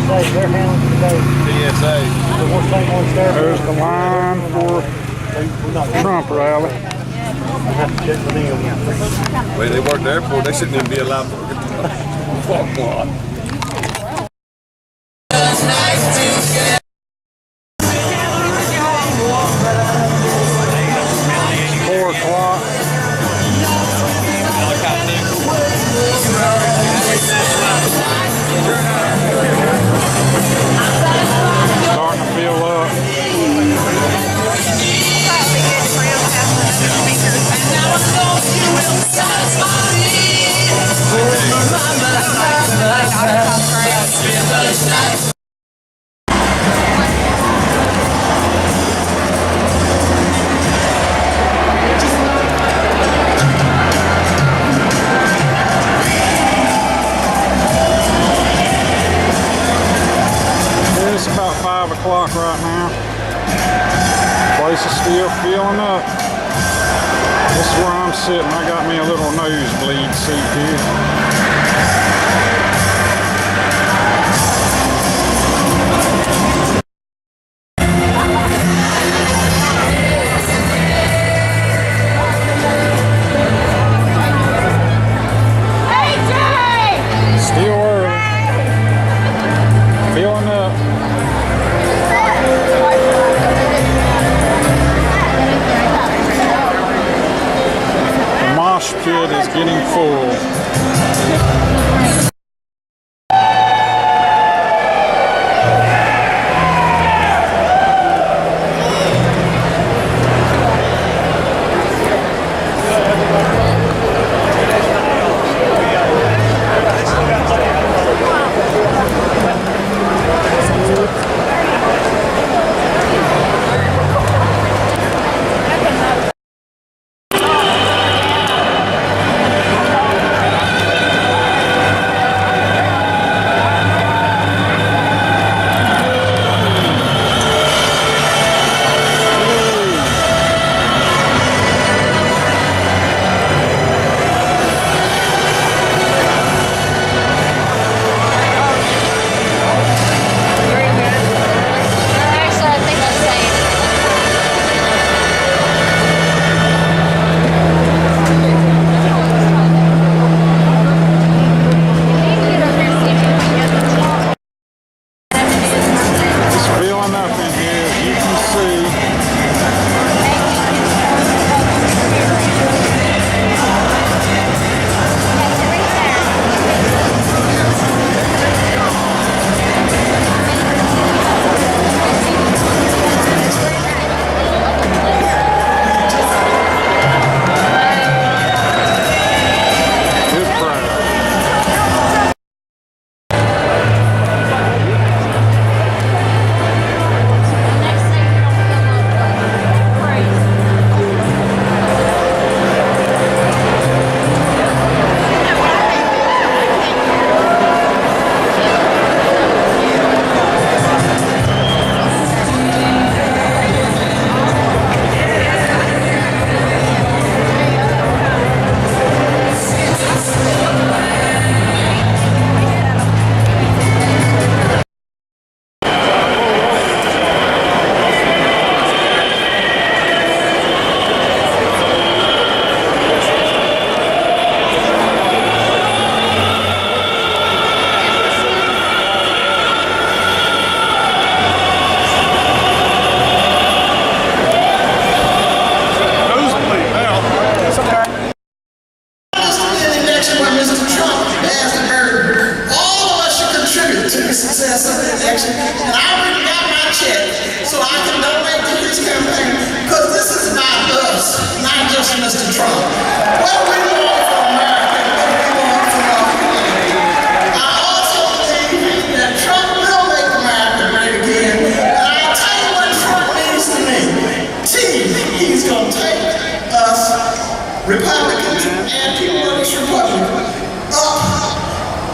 they're handling today. PSA. There's the line for Trump rally. Well, they work the airport. They shouldn't even be allowed to walk lot. 4 o'clock. Starting to fill up. It's about 5 o'clock right now. Place is still filling up. This is where I'm sitting. I got me a little nosebleed seat here. Still early. Filling up. The mosh pit is getting full. Republicans and people of this republic up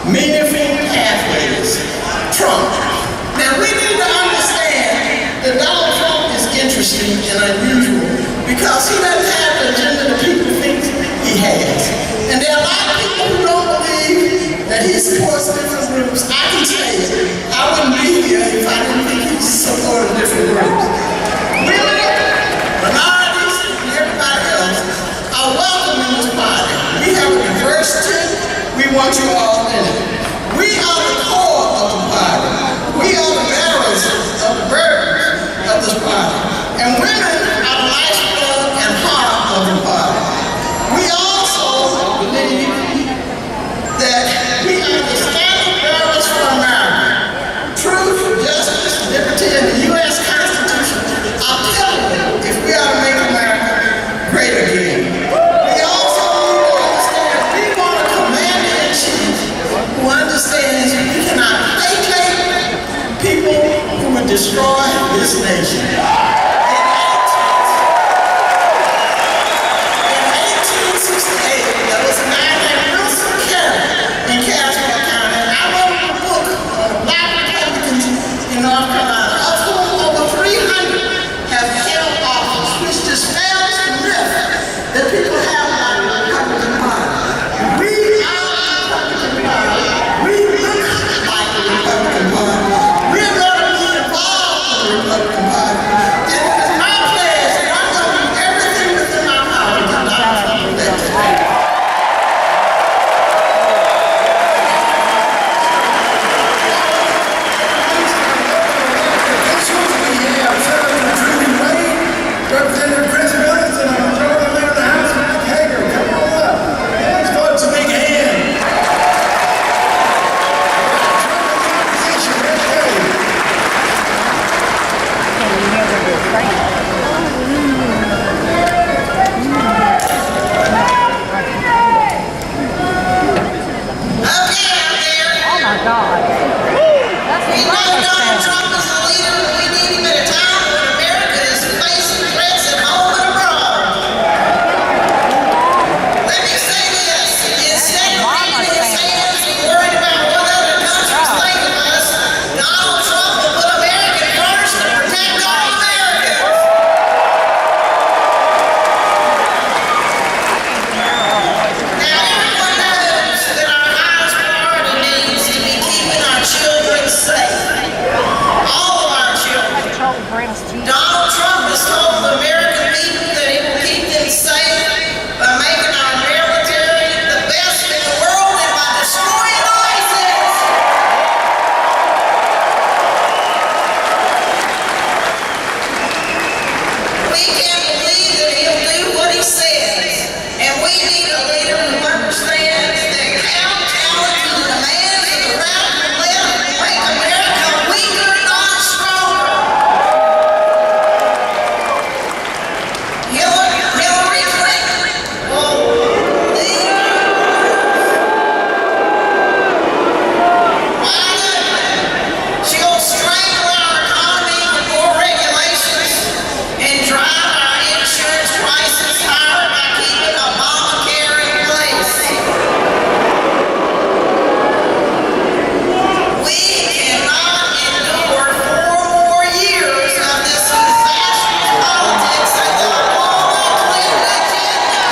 meaningful pathways. Trump. Now we need to understand that Donald Trump is interesting and unusual because he doesn't have the agenda that people think he has. And there are a lot of people who don't believe that he supports different groups. I can tell you, I would want you all in it. We are the core of the party. We are the bearers of the burdens of this party. And women are the lifeblood and heart of the party. We also believe that we are the standard bearers for America. Truth, justice, liberty, and the U.S. Constitution are pillars if we are to make America great again. We also need to understand we want a commander-in-chief who understands we cannot placate people who would destroy this nation. Donald Trump has told the American people that he will keep them safe by making our military the best in the world and by destroying ISIS. We can't believe that he'll do what he says, and we need a leader who understands that accountability to the demands of the radical left make America weaker, not stronger. Hillary Clinton will lead. Why not? She'll strangle our economy with more regulations and drive our insurance prices higher by keeping Obamacare in place. We cannot endure 4 more years of this disastrous politics and the Clinton agenda.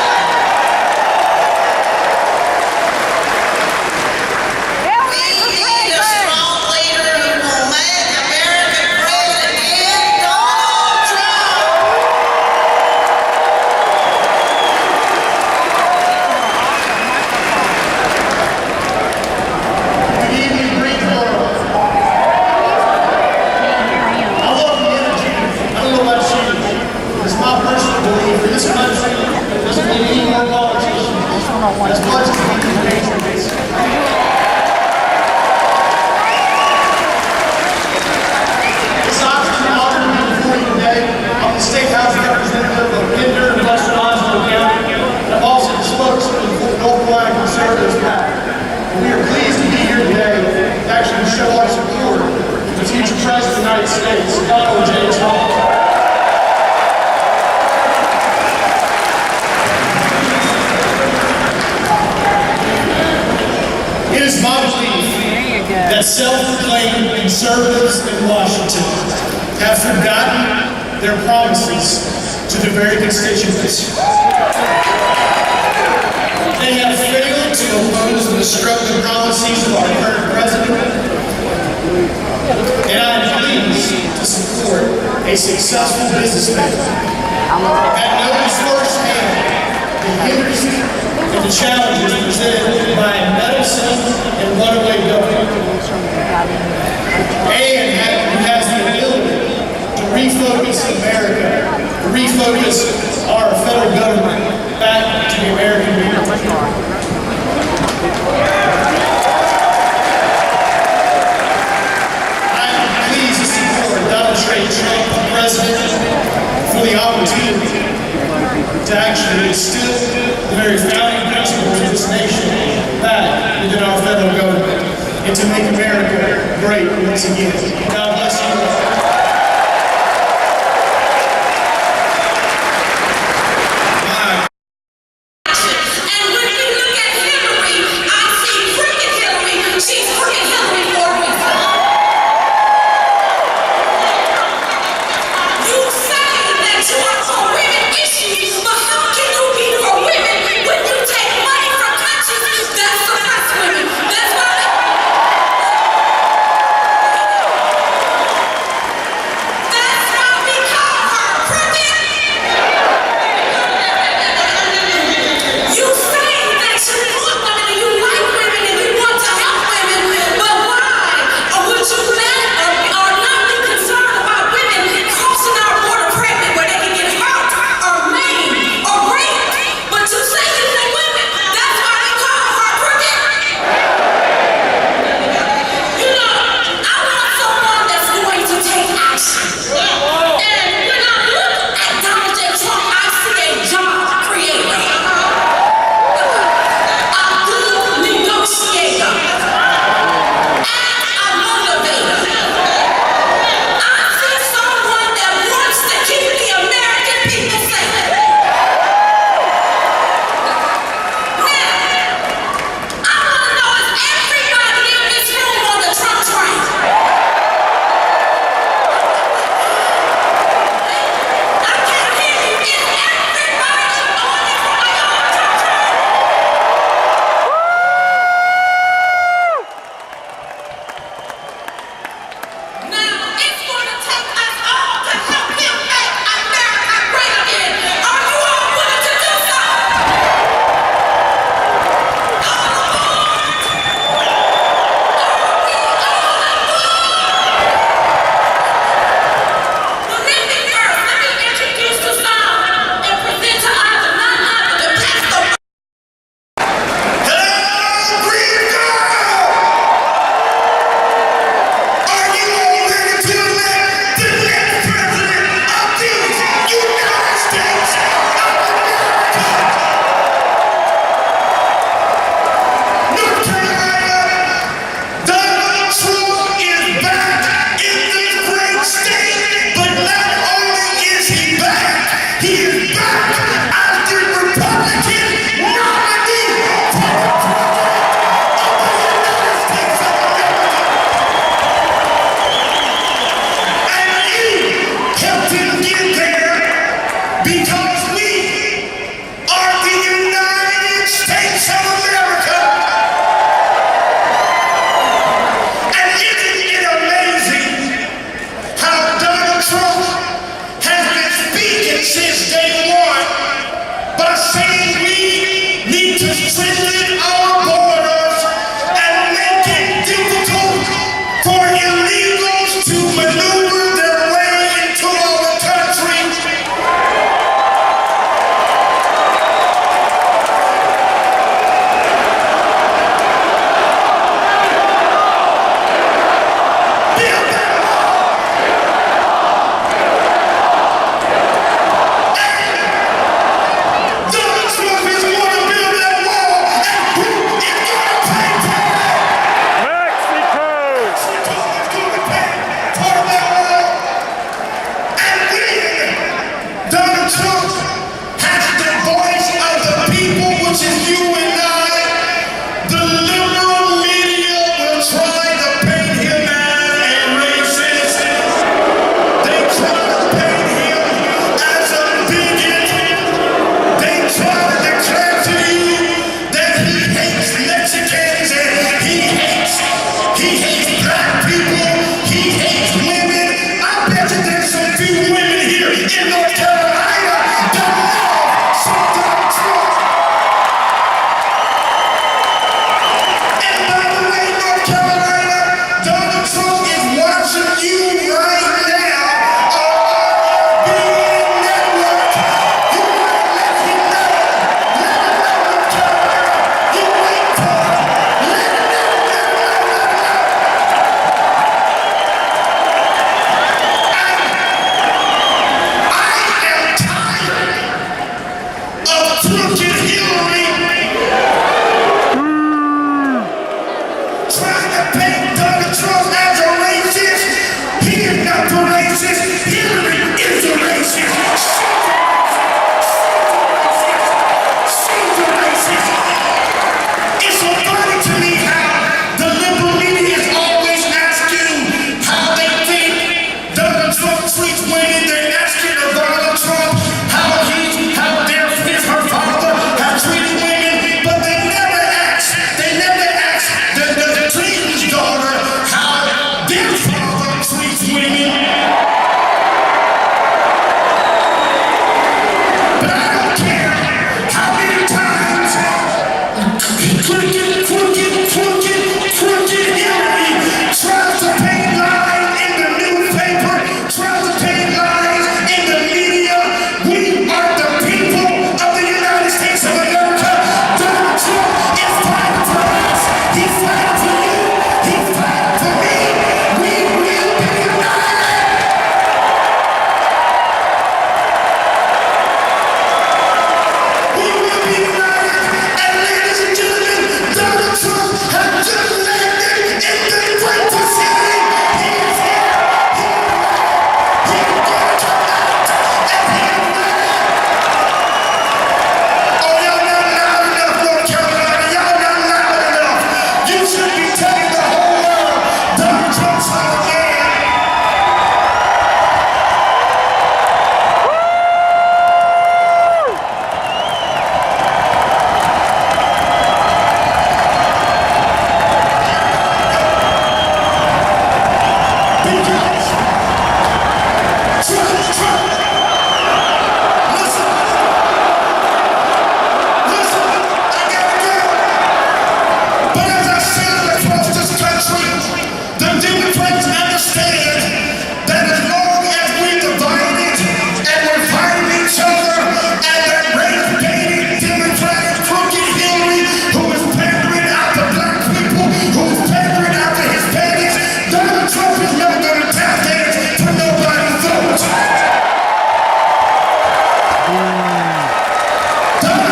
We need a strong leader who will make America great again, Donald Trump. Good evening, Greensboro. I love the energy. I don't know about you. It's my personal belief that this country doesn't need any more politicians as much as we need patriots. This option offered me before you today. I'm the State House representative of Pender and Western Oswego County, and I'm also the spokesman for the North Carolina Conservatives PAC. We are pleased to be here today to actually show our support for the future President of the United States, Donald J. Trump. It is my belief that self-proclaimed conservatives in Washington have forgotten their promises to their very constituents. They have failed to oppose the destructive policies of our current president, and I am pleased to support a successful businessman that knows firsthand the hindrances and the challenges presented by a meddlesome and who has the ability to refocus America, to refocus our federal government back to the American people. I'm pleased to support Donald J. Trump, the president, for the opportunity to actually instill the very founding principles of this nation back within our federal government and to make America great once again. God bless you.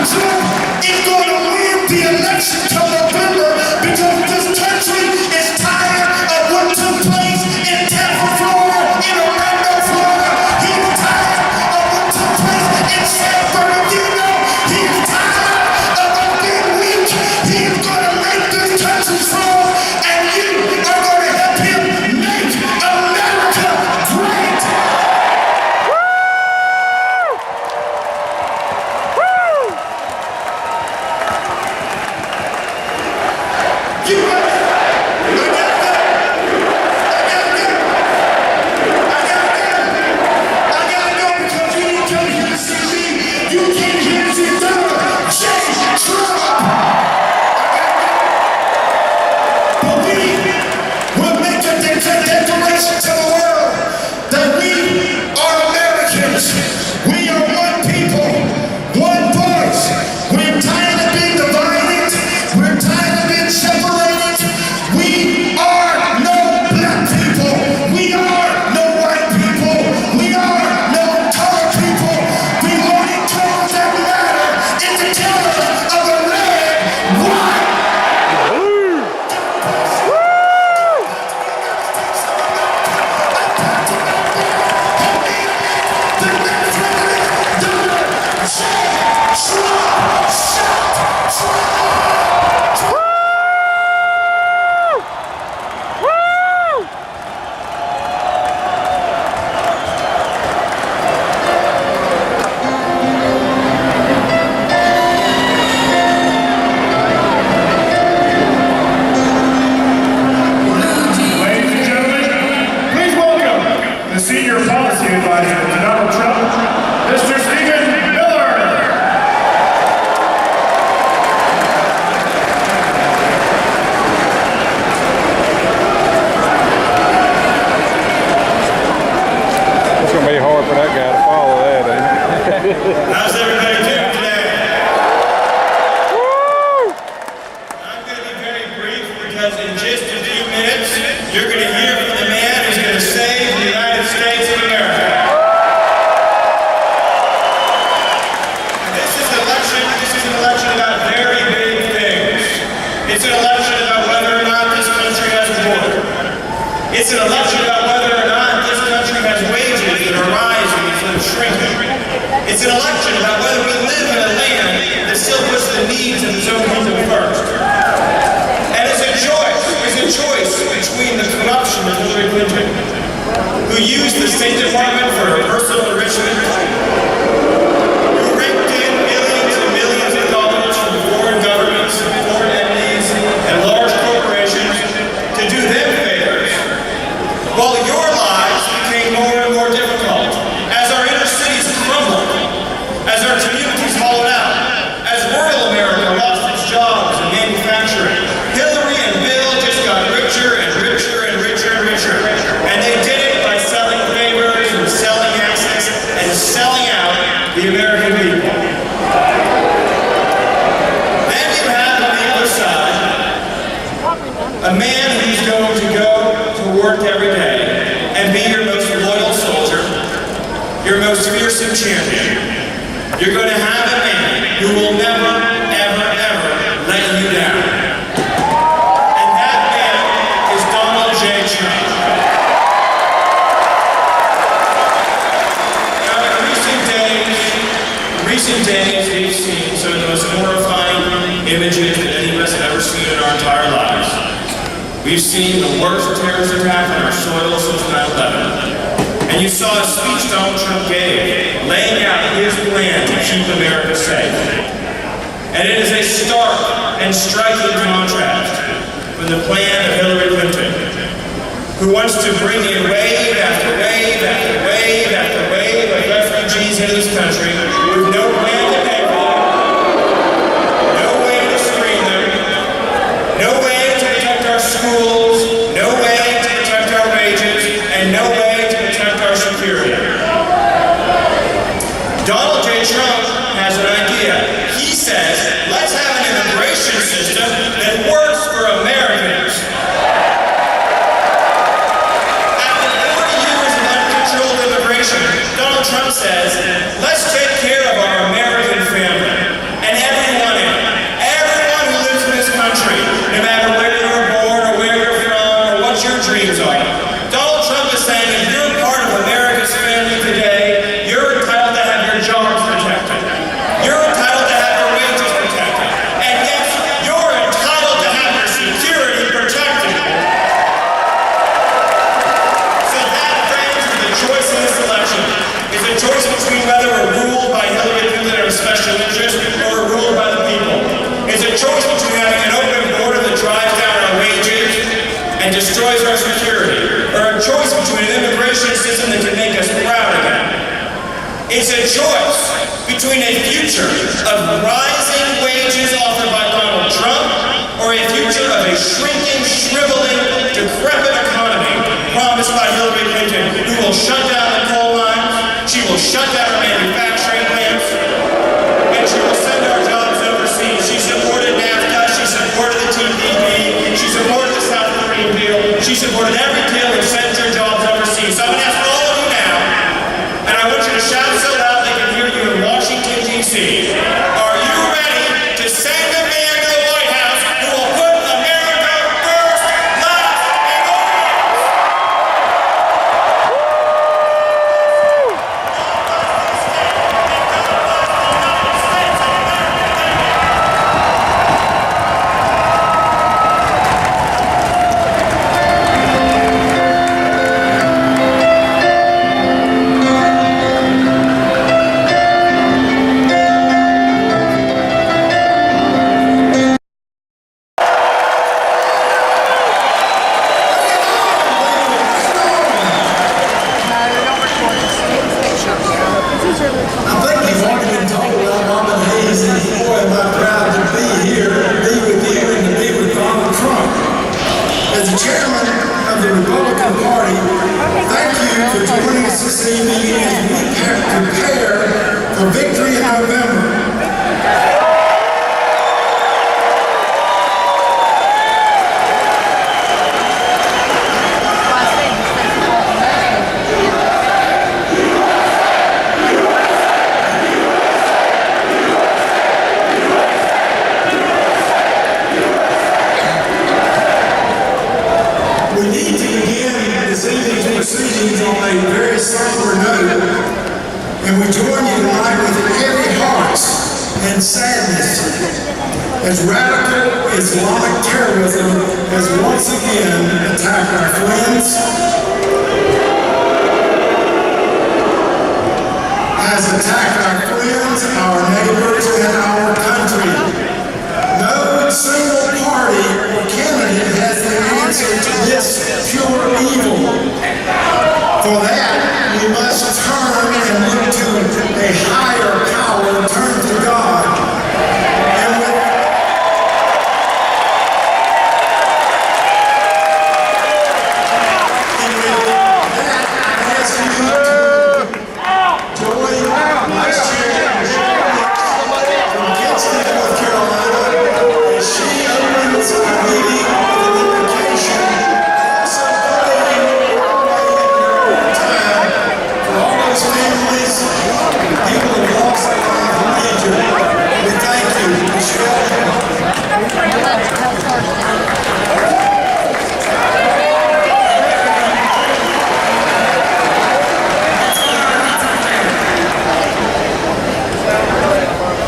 Trump is going to win the election till November because this country is tired of what took place in Tampa, Florida, in Orlando, Florida. He's tired of what took place in San Bernardino. He's tired of us being weak. He's going to make this country strong, and you are going to help him make America great. You How's everybody doing today? I'm going to be very brief because in just a few minutes, you're going to hear from the man who's going to save the United States of America. This is an election about very big things. It's an election about whether or not this country has a border. It's an election about whether or not this country has wages that are rising instead of shrinking. It's an election about whether we live in a land that still puts the needs of its own people first. And it's a choice between the corruption of Hillary Clinton, who used the State Department for her personal enrichment, who raked in millions and millions of dollars from foreign governments, foreign entities, and large corporations to do them favors, while your lives became more and more difficult as our inner cities crumbled, as our communities hollowed out, as rural America lost its jobs and manufacturing. Hillary and Bill just got richer and richer and richer and richer. And they did it by selling favors and selling assets and selling out the American people. Then you have on the other side a man who's going to go to work every day and be your most loyal soldier, your most fearsome champion. You're going to have a man who will never, ever, ever let you down. And that man is Donald J. Trump. Now, in recent days, we've seen some of the most horrifying images that any of us have ever seen in our entire lives. We've seen the worst terrorist attack on our soil since 9/11. And you saw a speech Donald Trump gave, laying out his plan to keep America safe. And it is a stark and striking contrast from the plan of Hillary Clinton, who wants to bring in wave after wave after wave after wave of refugees into this country with no plan to pay for them, no way to screen them, no way to protect our schools, no way to protect our wages, and no way to protect our security. Donald J. Trump has an idea. He says, let's have an immigration system that works for Americans. After 40 years of uncontrolled immigration, Donald Trump says, let's take care of our American and destroys our security, or a choice between an immigration system that can make us proud again. It's a choice between a future of rising wages offered by Donald Trump or a future of a shrinking, shriveling, decrepit economy promised by Hillary Clinton, who will shut down the coal mines, she will shut down our manufacturing plants, and she will send our jobs overseas. She supported NAFTA, she supported the TPP, she supported the South Korean deal, she supported every deal that sent your jobs overseas. So I'm going to ask all of you now, and I want you to shout so loud they can hear you in Washington, D.C. Are you ready to send a man to the White House who will put America first, last, and always? I think you've already been told about Mama Hayes, and boy, am I proud to be here, to be with you, and to be with Donald Trump. As the chairman of the Republican Party, thank you for joining us this evening as we prepare for victory in November. We need to begin this evening's proceedings on a very somber note, and we join you tonight with heavy hearts and sadness as radical Islamic terrorism has once again attacked our friends, our neighbors, and our country. No single party or candidate has the answer to this pure evil. For that, we must turn and look to a higher power, turn to God. And with that, I ask you to join Vice Chair from Kinston, North Carolina, as she opens our meeting with an invocation, also praying time for all those families, people who lost their lives in Egypt. We thank you, Michelle.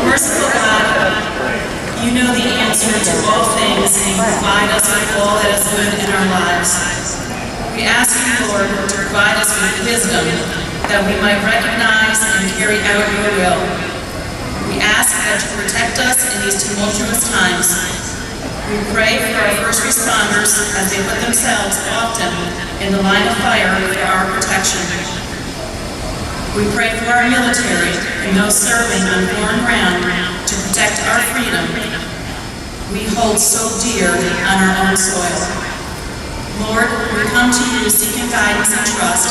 Merciful God, you know the answer to all things and provide us with all that is good in our lives. We ask you, Lord, to provide us with wisdom that we might recognize and carry out your will. We ask that you protect us in these tumultuous times. We pray for our first responders as they put themselves often in the line of fire for our protection. We pray for our military and those serving on foreign ground to protect our freedom we hold so dear on our own soil. Lord, we come to you seeking guidance and trust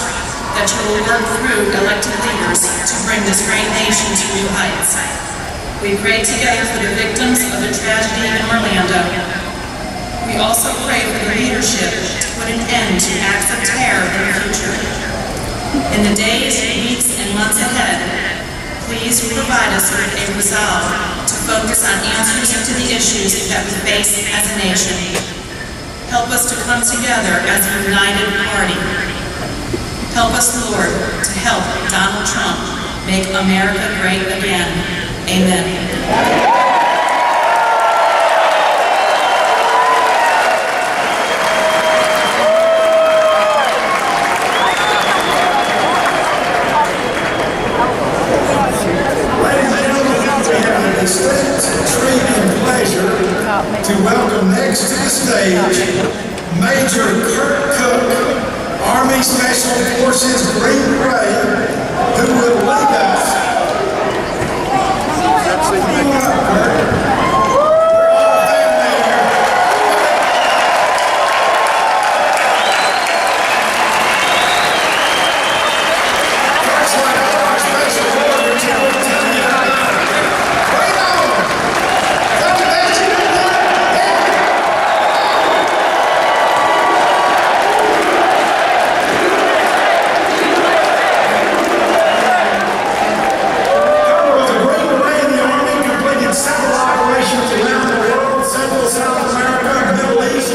that you will work through elected leaders to bring this great nation to new heights. We pray together for the victims of the tragedy in Orlando. We also pray for the leadership to put an end to acts of terror in the future. In the days, weeks, and months ahead, please provide us with a resolve to focus on answers to the issues that we face as a nation. Help us to come together as a united party. Help us, Lord, to help Donald Trump make America great again. Amen. Distinct treat and pleasure to welcome next to the stage Major Kurt Cook, Army Special Forces Green Beret, who will lead us. Come on up, Kurt. We're all family here. Kurt's like our special forces. Right on. Come back to the front. Was a Green Beret in the Army, completed several operations around the world, Central, South America, Middle East.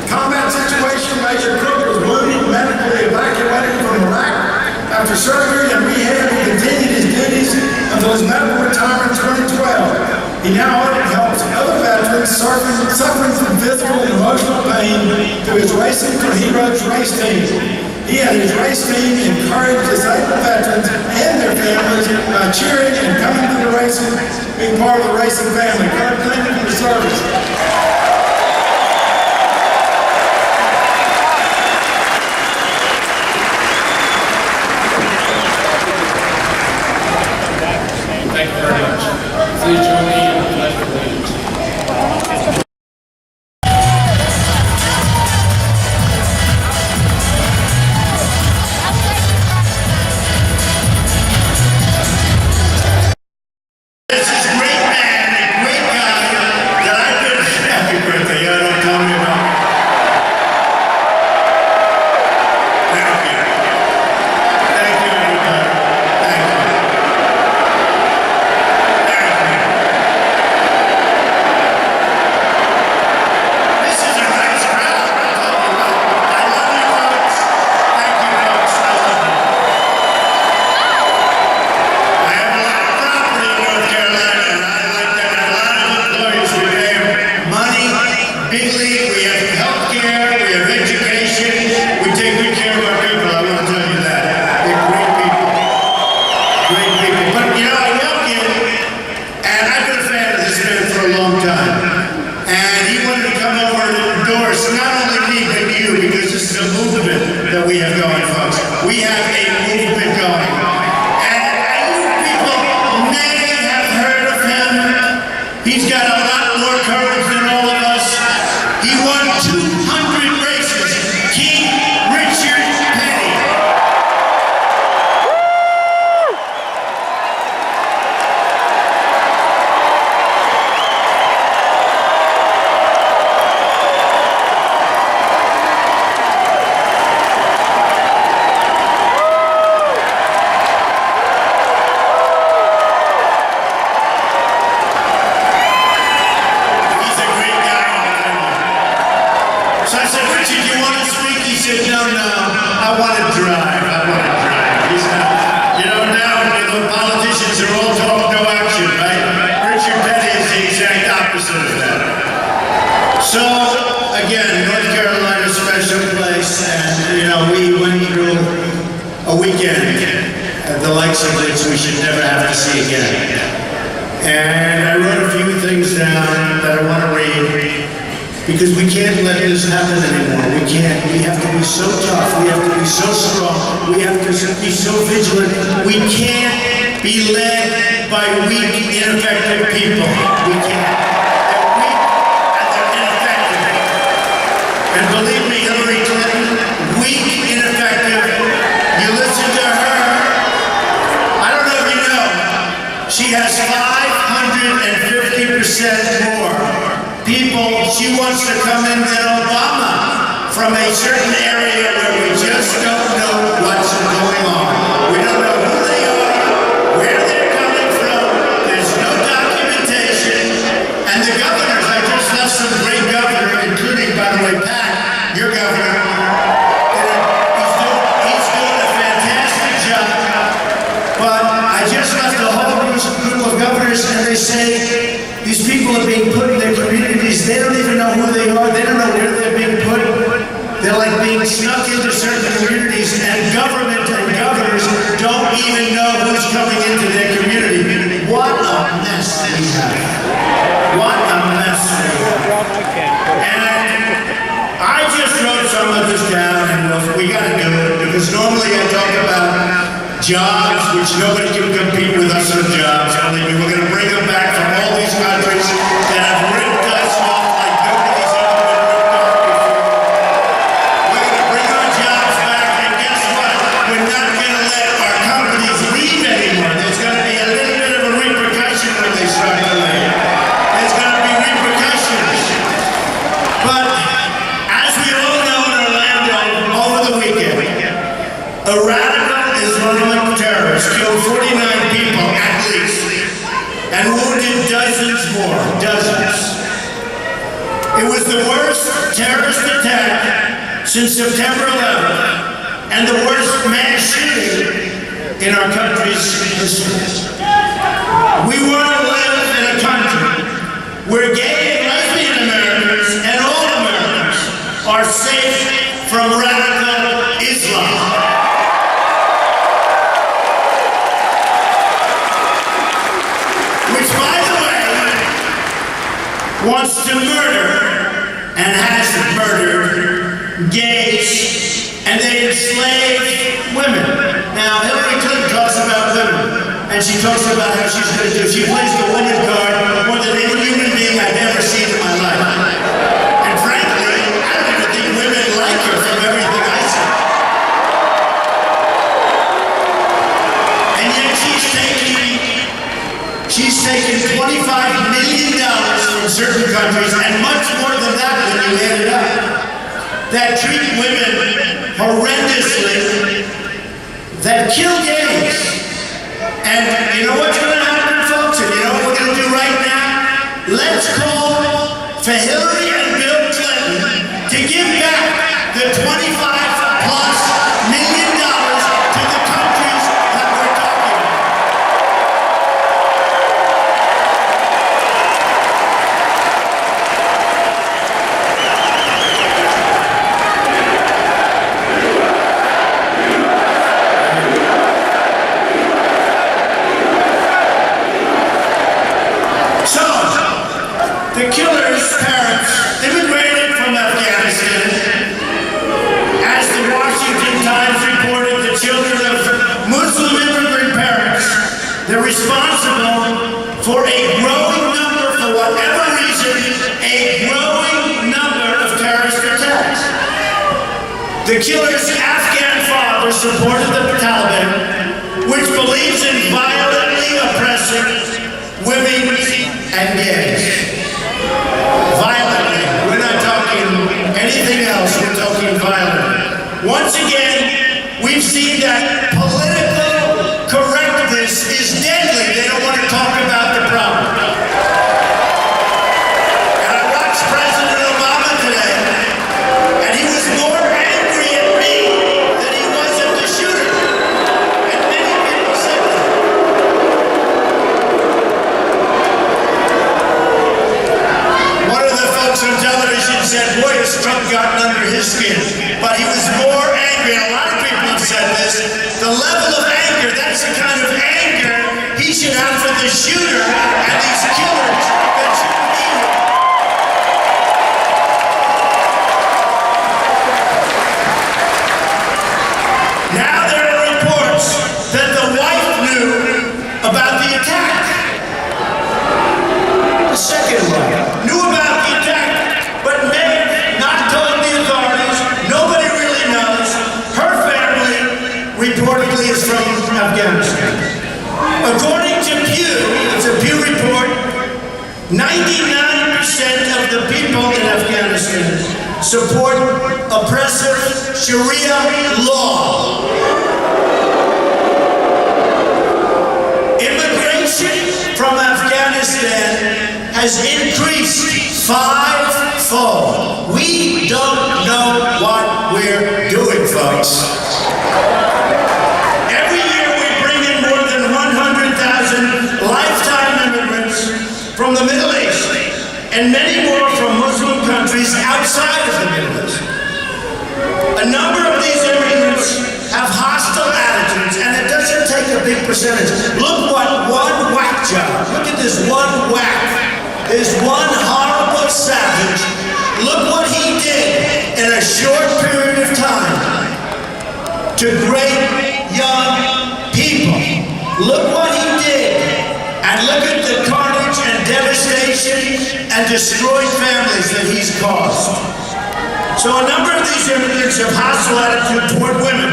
Combat situation, Major Cook was wounded, medically evacuated from Iraq. After surgery and rehab, he continued his duties until his medical retirement in 2012. He now helps other veterans suffering from physical and emotional pain through his Racing for Heroes race team. He and his race team encourage disabled veterans and their families by cheering and coming to the racing, being part of the racing family. Kurt, thank you for the service. Thank you very much. Please join me in the pledge of allegiance. This is a great man, a great guy that I've been. Happy birthday, y'all don't tell me about. Thank you. Thank you, everybody. Thank you. Thank you. This is a nice crowd. I love you, folks. Thank you, folks. I love you. I have a lot of property in North Carolina, and I like that. A lot of employees, we pay them money, big league, we have health care, we have education, we take good care of our people, I want to tell you that. They're great people. Great people. But you know, I walk in, and I've been a fan of this man for a long time. And he wanted to come over and endorse not only me, but you, because this is a movement that we have going, folks. We have a movement going. And you people may have heard of him. He's got a lot more courage than all of us. He won 200 races. King Richard Petty. He's a great guy. So I said, Richard, you want to speak? He said, no, I want to drive. He's not, now, politicians are all talk, no action, right? Richard Petty is the exact opposite of that. So, again, North Carolina, special place, and, we went through a weekend, the likes of which we should never have to see again. And I wrote a few things down that I want to read, because we can't let this happen anymore. We can't. We have to be so tough. We have to be so strong. We have to be so vigilant. We can't be led by weak, ineffective people. We can't. They're weak and they're ineffective. And believe me, Hillary Clinton, weak, ineffective. You listen to her. I don't know if you know. She has 550% more people. She wants to come in than Obama from a certain area where we just don't know what's going on. We don't know who they are, where they're coming from. There's no documentation. And the governors, I just left some great governor, including, by the way, Pat, your governor. He's doing a fantastic job. But I just left a whole group of governors, and they say these people are being put in their communities. They don't even know who they are. They don't know where they're being put. They're like being snuck into certain communities, and government and governors don't even know who's coming into their community. What a mess we have. What a mess we have. And I because normally I talk about jobs, which nobody can compete with us on jobs. Only we're going to bring them back from all these countries that have ripped us off like nobody's ever been ripped off before. We're going to bring our jobs back, and guess what? We're not going to let our companies leave anymore. There's going to be a little bit of a repercussion when they start to leave. There's going to be repercussions. But as we all know in Orlando over the weekend, a radical Islamic terrorist killed 49 people at least and wounded dozens more, dozens. It was the worst terrorist attack since September 11th and the worst mass shooting in our country's history. We want to live in a country where gay and lesbian Americans and all Americans are safe from radical Islam. Which, by the way, wants to murder and has murdered gays, and they enslave women. Now, Hillary Clinton talks about women, and she talks about how she's going to do. She plays the woman card more than any human being I've ever seen in my life. And frankly, I don't even think women like her from everything I see. And yet she's taken $25 million from certain countries, and much more than that when you add it up, that treat women horrendously, that kill gays. And you know what's going to happen, folks? And you know what we're going to do right now? Let's call for Hillary and Bill Clinton to give back the $25+ million to the countries that we're talking about. So, the killer's parents immigrated from Afghanistan. As the Washington Times reported, the children of Muslim immigrant parents, they're responsible for a growing number, for whatever reason, a growing number of terrorist attacks. The killer's Afghan father supported the Taliban, which believes in violently oppressing women and gays. Violently. We're not talking anything else, we're talking violently. Once again, we've seen that political correctness is deadly. They don't want to talk about the problem. And I watched President Obama today, and he was more angry at me than he was at the shooter. And many people said that. One of the folks on television said, boy, has Trump gotten under his skin. But he was more angry, and a lot of people have said this, the level of anger, that's the kind of anger he should have for the shooter and these killers that shouldn't be here. Now there are reports that the wife knew about the attack. The second wife knew about the attack, but may not told the authorities. Nobody really knows. Her family reportedly is from Afghanistan. According to Pew, it's a Pew report, 99% of the people in Afghanistan support oppressive Sharia law. Immigration from Afghanistan has increased 5-fold. We don't know what we're doing, folks. Every year we bring in more than 100,000 lifetime immigrants from the Middle East, and many more from Muslim countries outside of the Middle East. A number of these immigrants have hostile attitudes, and it doesn't take a big percentage. Look what one whack job, look at this one whack, this one horrible savage. Look what he did in a short period of time. to great young people. Look what he did, and look at the carnage and devastation and destroyed families that he's caused. So a number of these immigrants have hostile attitude toward women,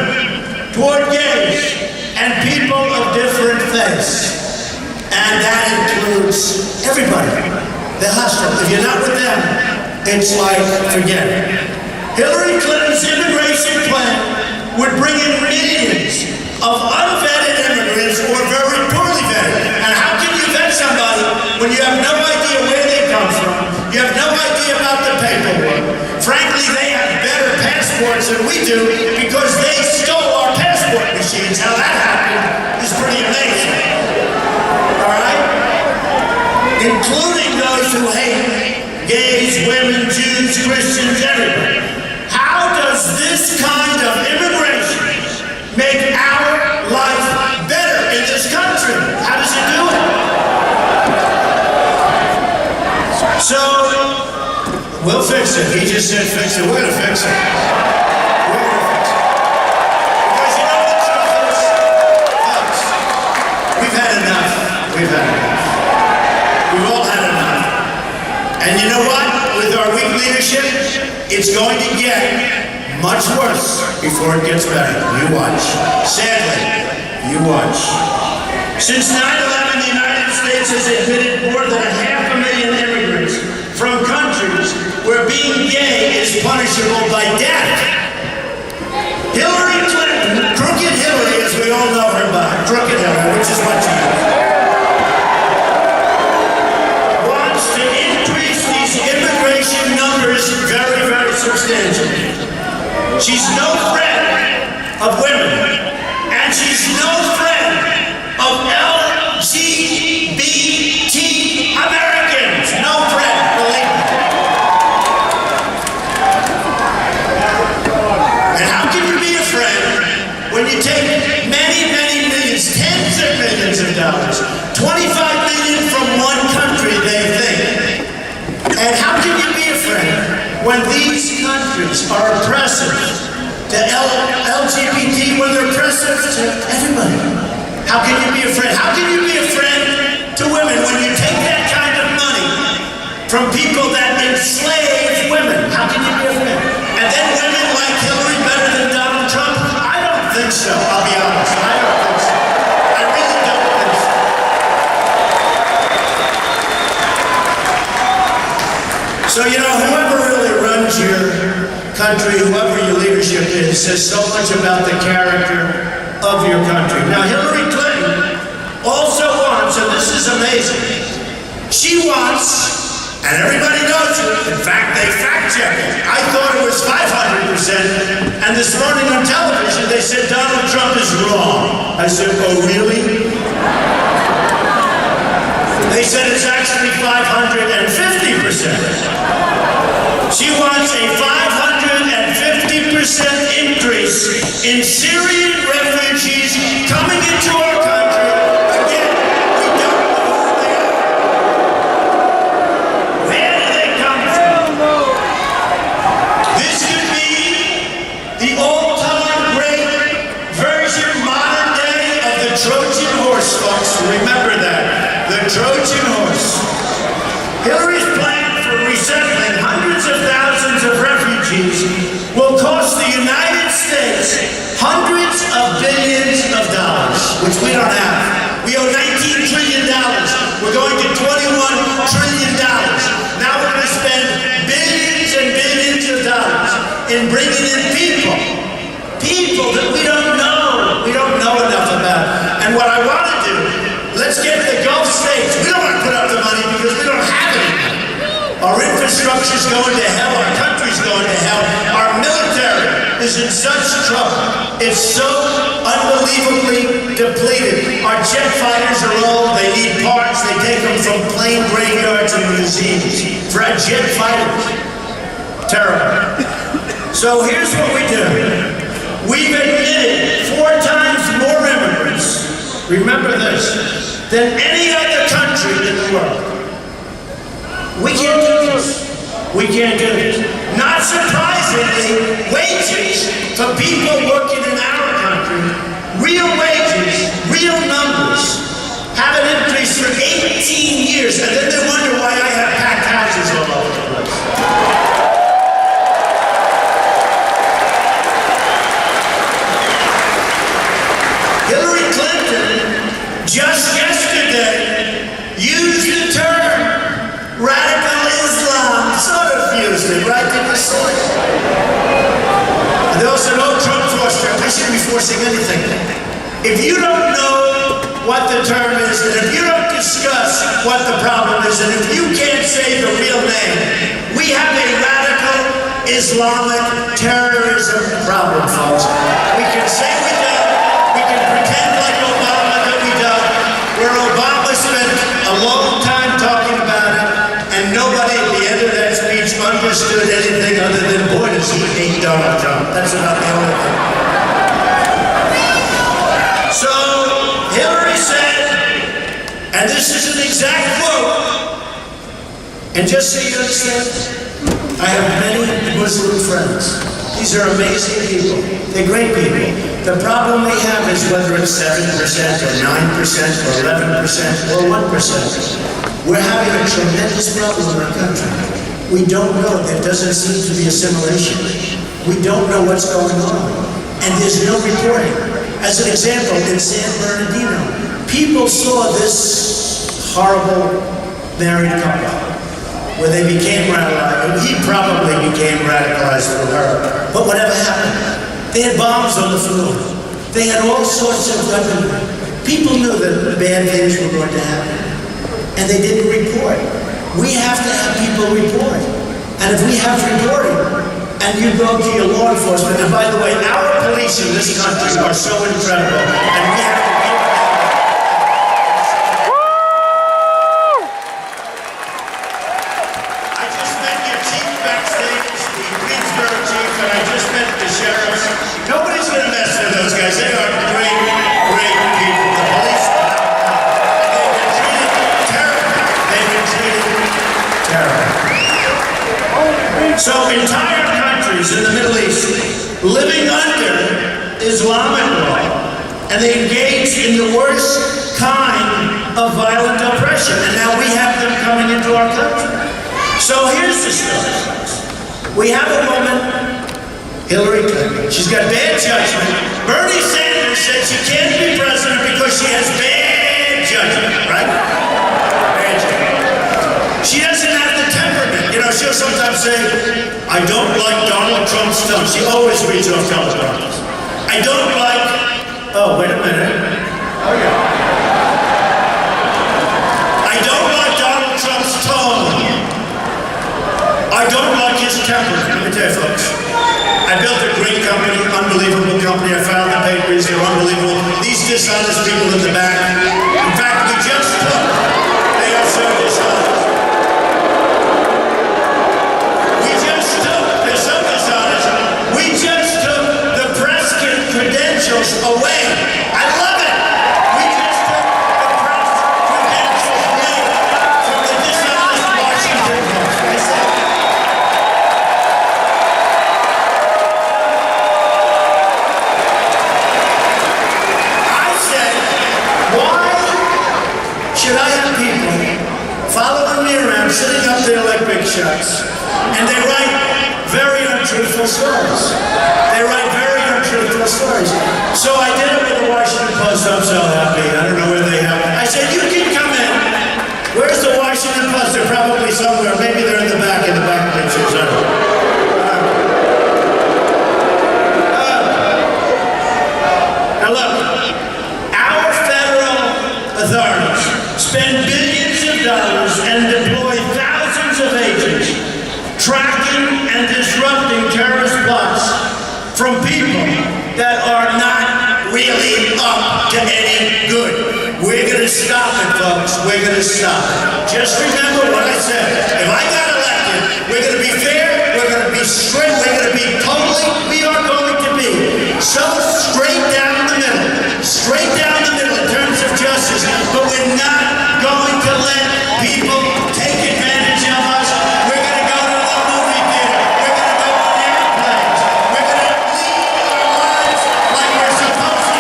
toward gays, and people of different faiths. And that includes everybody. They're hostile. If you're not with them, it's like, forget it. Hillary Clinton's immigration plan would bring in millions of unvetted immigrants or very poorly vetted. And how can you vet somebody when you have no idea where they come from? You have no idea about the paperwork. Frankly, they have better passports than we do because they stole our passport machines. How that happened is pretty amazing. All right? Including those who hate gays, women, Jews, Christians, everybody. How does this kind of immigration make our life better in this country? How does it do it? So, we'll fix it. He just said fix it. We're going to fix it. We're going to fix it. Because you know the truth is, folks, we've had enough. We've had enough. We've all had enough. And you know what? With our weak leadership, it's going to get much worse before it gets better. You watch. Sadly, you watch. Since 9/11, the United States has admitted more than 500,000 immigrants from countries where being gay is punishable by death. Hillary Clinton, Crooked Hillary, as we all know her by, Crooked Hillary, which is what she is, wants to increase these immigration numbers very, very substantially. She's no friend of women, and she's no friend of LGBT Americans. No friend, believe me. And how can you be a friend when you take many, many millions, tens of millions of dollars, 25 million from one country, they think? And how can you be a friend when these countries are oppressive to LGBT, when they're oppressive to everybody? How can you be a friend? How can you be a friend to women when you take that kind of money from people that enslave women? How can you be a friend? And then women like Hillary better than Donald Trump? I don't think so, I'll be honest. I don't think so. I really don't think so. So, you know, whoever really runs your country, whoever your leadership is, says so much about the character of your country. Now, Hillary Clinton also wants, and this is amazing, she wants, and everybody knows it, in fact, they fact-checked it. I thought it was 500%, and this morning on television, they said Donald Trump is wrong. I said, oh, really? They said it's actually 550%. She wants a 550% increase in Syrian refugees coming into our country. Again, we don't know who they are. Where do they come from? This could be the all-time great version, modern day, of the Trojan horse, folks. Remember that. The Trojan horse. Hillary's plan for resettling hundreds of thousands of refugees will cost the United States hundreds of billions of dollars, which we don't have. We owe $19 trillion. We're going to $21 trillion. Now we're going to spend billions and billions of dollars in bringing in people that we don't know. We don't know enough about. And what I want to do, let's get the Gulf states. We don't want to put up the money because we don't have any money. Our infrastructure's going to hell. Our country's going to hell. Our military is in such trouble. It's so unbelievably depleted. Our jet fighters are old. They need parts. They take them from plane graveyards and museums. For our jet fighters. Terrible. So here's what we do. We've admitted 4 times more immigrants, remember this, than any other country in the world. We can't do this. We can't do this. Not surprisingly, wages for people working in our real wages, real numbers, haven't increased for 18 years, and then they wonder why I have packed houses all over the place. Hillary Clinton just yesterday used the term radical Islam, sort of used it right to the soil. And they all said, oh, Trump forced her. I shouldn't be forcing anything. If you don't know what the term is, and if you don't discuss what the problem is, and if you can't say the real name, we have a radical Islamic terrorism problem, folks. We can say we don't, we can pretend like Obama that we don't, where Obama spent a long time talking about it, and nobody at the end of that speech understood anything other than, boy, does he hate Donald Trump. That's about the only thing. So, Hillary said, and this is an exact quote, and just so you understand, I have many Muslim friends. These are amazing people. They're great people. The problem they have is whether it's 7% or 9% or 11% or 1%. We're having a tremendous problem in our country. We don't know. There doesn't seem to be assimilation. We don't know what's going on. And there's no reporting. As an example, in San Bernardino, people saw this horrible married couple where they became radicalized. He probably became radicalized with her. But whatever happened, they had bombs on the floor. They had all sorts of weaponry. People knew that bad things were going to happen. And they didn't report. We have to have people report. And if we have reporting, and you go to your law enforcement, and by the way, our police in this country are so incredible, and we have to give them. I just met your chief backstage, the Greensboro chief, and I just met the sheriff. Nobody's gonna mess with those guys. They are great, great people. The police, they've been treated terribly. They've been treated terribly. So entire countries in the Middle East living under Islamic law, and they engage in the worst kind of violent oppression, and now we have them coming into our country. So here's the story. We have a woman, Hillary Clinton. She's got bad judgment. Bernie Sanders said she can't be president because she has bad judgment, right? Bad judgment. She doesn't have the temperament. You know, she'll sometimes say, I don't like Donald Trump's tone. She always reads off teleprompters. I don't like, oh, wait a minute. Oh, yeah. I don't like Donald Trump's tone. I don't like his temperament. Let me tell you, folks. I built a great company, unbelievable company. I found the papers, they're unbelievable. These dishonest people in the back. In fact, we just took, they are so dishonest. We just took the press credentials away. I love it. We just took the press credentials away from the dishonest Washington Post. I said, why should I have people following me around, sitting up there like big shots, and they write very untruthful stories. They write very untruthful stories. So I did it with the Washington Post. I'm so happy. I don't know where they have it. I said, you can come in. Where's the Washington Post? They're probably somewhere. Maybe they're in the back pictures. Now look, our federal authorities spend billions of dollars and deploy thousands of agents tracking and disrupting terrorist plots from people that are not really up to any good. We're going to stop it, folks. We're going to stop it. Just remember what I said. If I got elected, we're going to be fair, we're going to be straight, we're going to be totally, we are going to be so straight down the middle in terms of justice, but we're not going to let people take advantage of us. We're going to go to the movie theater. We're going to go on airplanes. We're going to lead our lives like we're supposed to.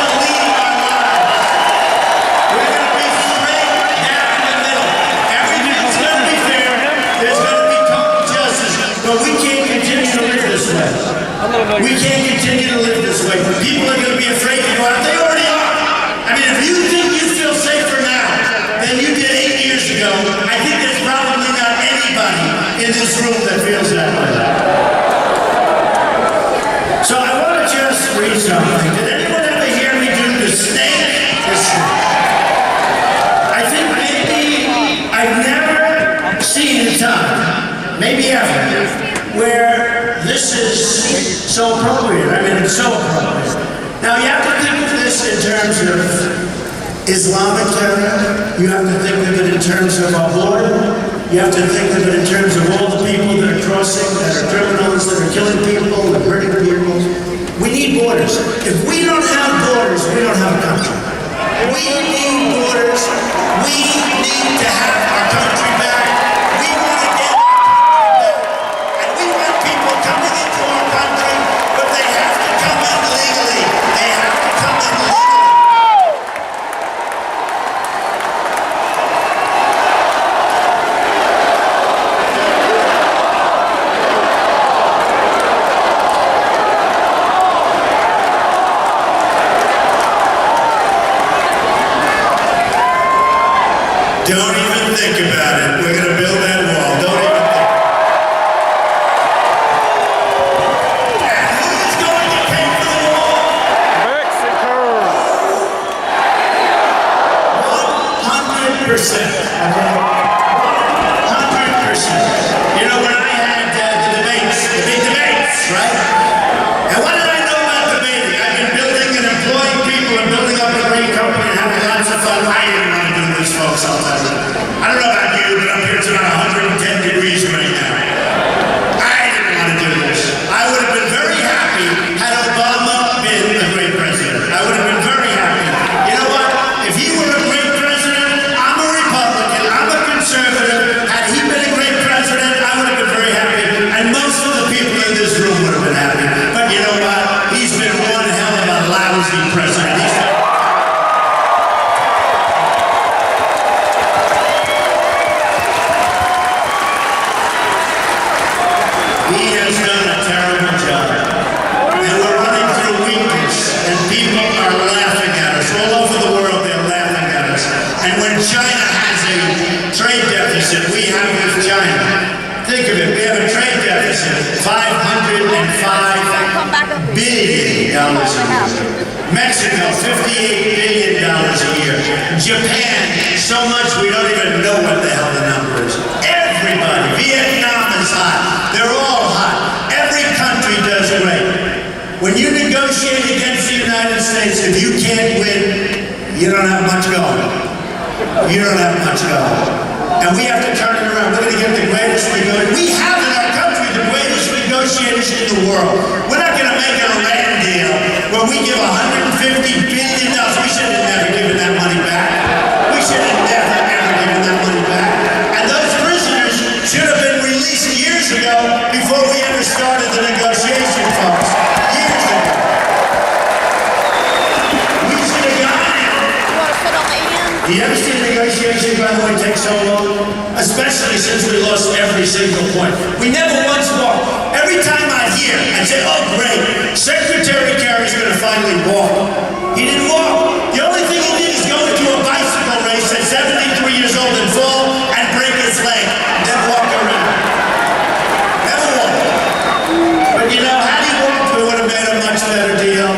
We can't continue to live this way. People are going to be afraid to go out. They already are. I mean, if you think you feel safer now than you did 8 years ago, I think there's probably not anybody in this room that feels that way. So I want to just read something. Did anyone ever hear me do the snake history? I think maybe I've never seen a time, maybe ever, where this is so appropriate. I mean, it's so appropriate. Now, you have to think of this in terms of Islamic terror. You have to think of it in terms of our border. You have to think of it in terms of all the people that are crossing, that are criminals, that are killing people, that are hurting people. We need borders. If we don't have borders, we don't have a country. We need borders. We need to have our country back. We want to get our country back. And we want people coming into our country, but they have to come in legally. They have to come in legally. Don't even think about it. We're going to build that wall. Don't even think. And who's going to pay for the wall? Mexico. 100%. 100%. You know, when I had the debates, the big debates, right? And what did I know about debating? I've been building and employing people and building up a great company and having lots of fun. I didn't want to do this, folks. I'll tell you. I don't know about you, but up here it's around 110 degrees right now. I didn't want to do this. I would have been very happy had Obama been a great president. I would have been very happy. You know what? If he were a great president, I'm a Republican, I'm a conservative. Had he been a great president, I would have been very happy. And most of the people in this room would have been happy. But you know what? He's been one hell of a lousy president. He has done a terrible job. And we're running through weakness, and people are laughing at us. All over the world, they're laughing at us. And when China has a trade deficit, we have with China. Think of it, we have a trade deficit, $505 billion a year. Mexico, $58 billion a year. Japan, so much we don't even know what the hell the number is. Everybody, Vietnam is hot. They're all hot. Every country does great. When you negotiate against the United States, if you can't win, you don't have much going. You don't have much going. And we have to turn it around. We're going to get the greatest negotiators. We have in our country the greatest negotiators in the world. We're not going to make an Iran deal where we give $150 billion. We should have never given that money back. We should have never, ever given that money back. And those prisoners should have been released years ago before we ever started the negotiation, folks. Years ago. We should have gotten it. Do you ever see the negotiations, by the way, take so long? Especially since we lost every single point. We never once walked. Every time I hear, I say, oh great, Secretary Kerry's going to finally walk. He didn't walk. The only thing he did is go into a bicycle race at 73 years old and fall and break his leg. Then walk around. Never walked. But you know, had he walked, we would have made a much better deal.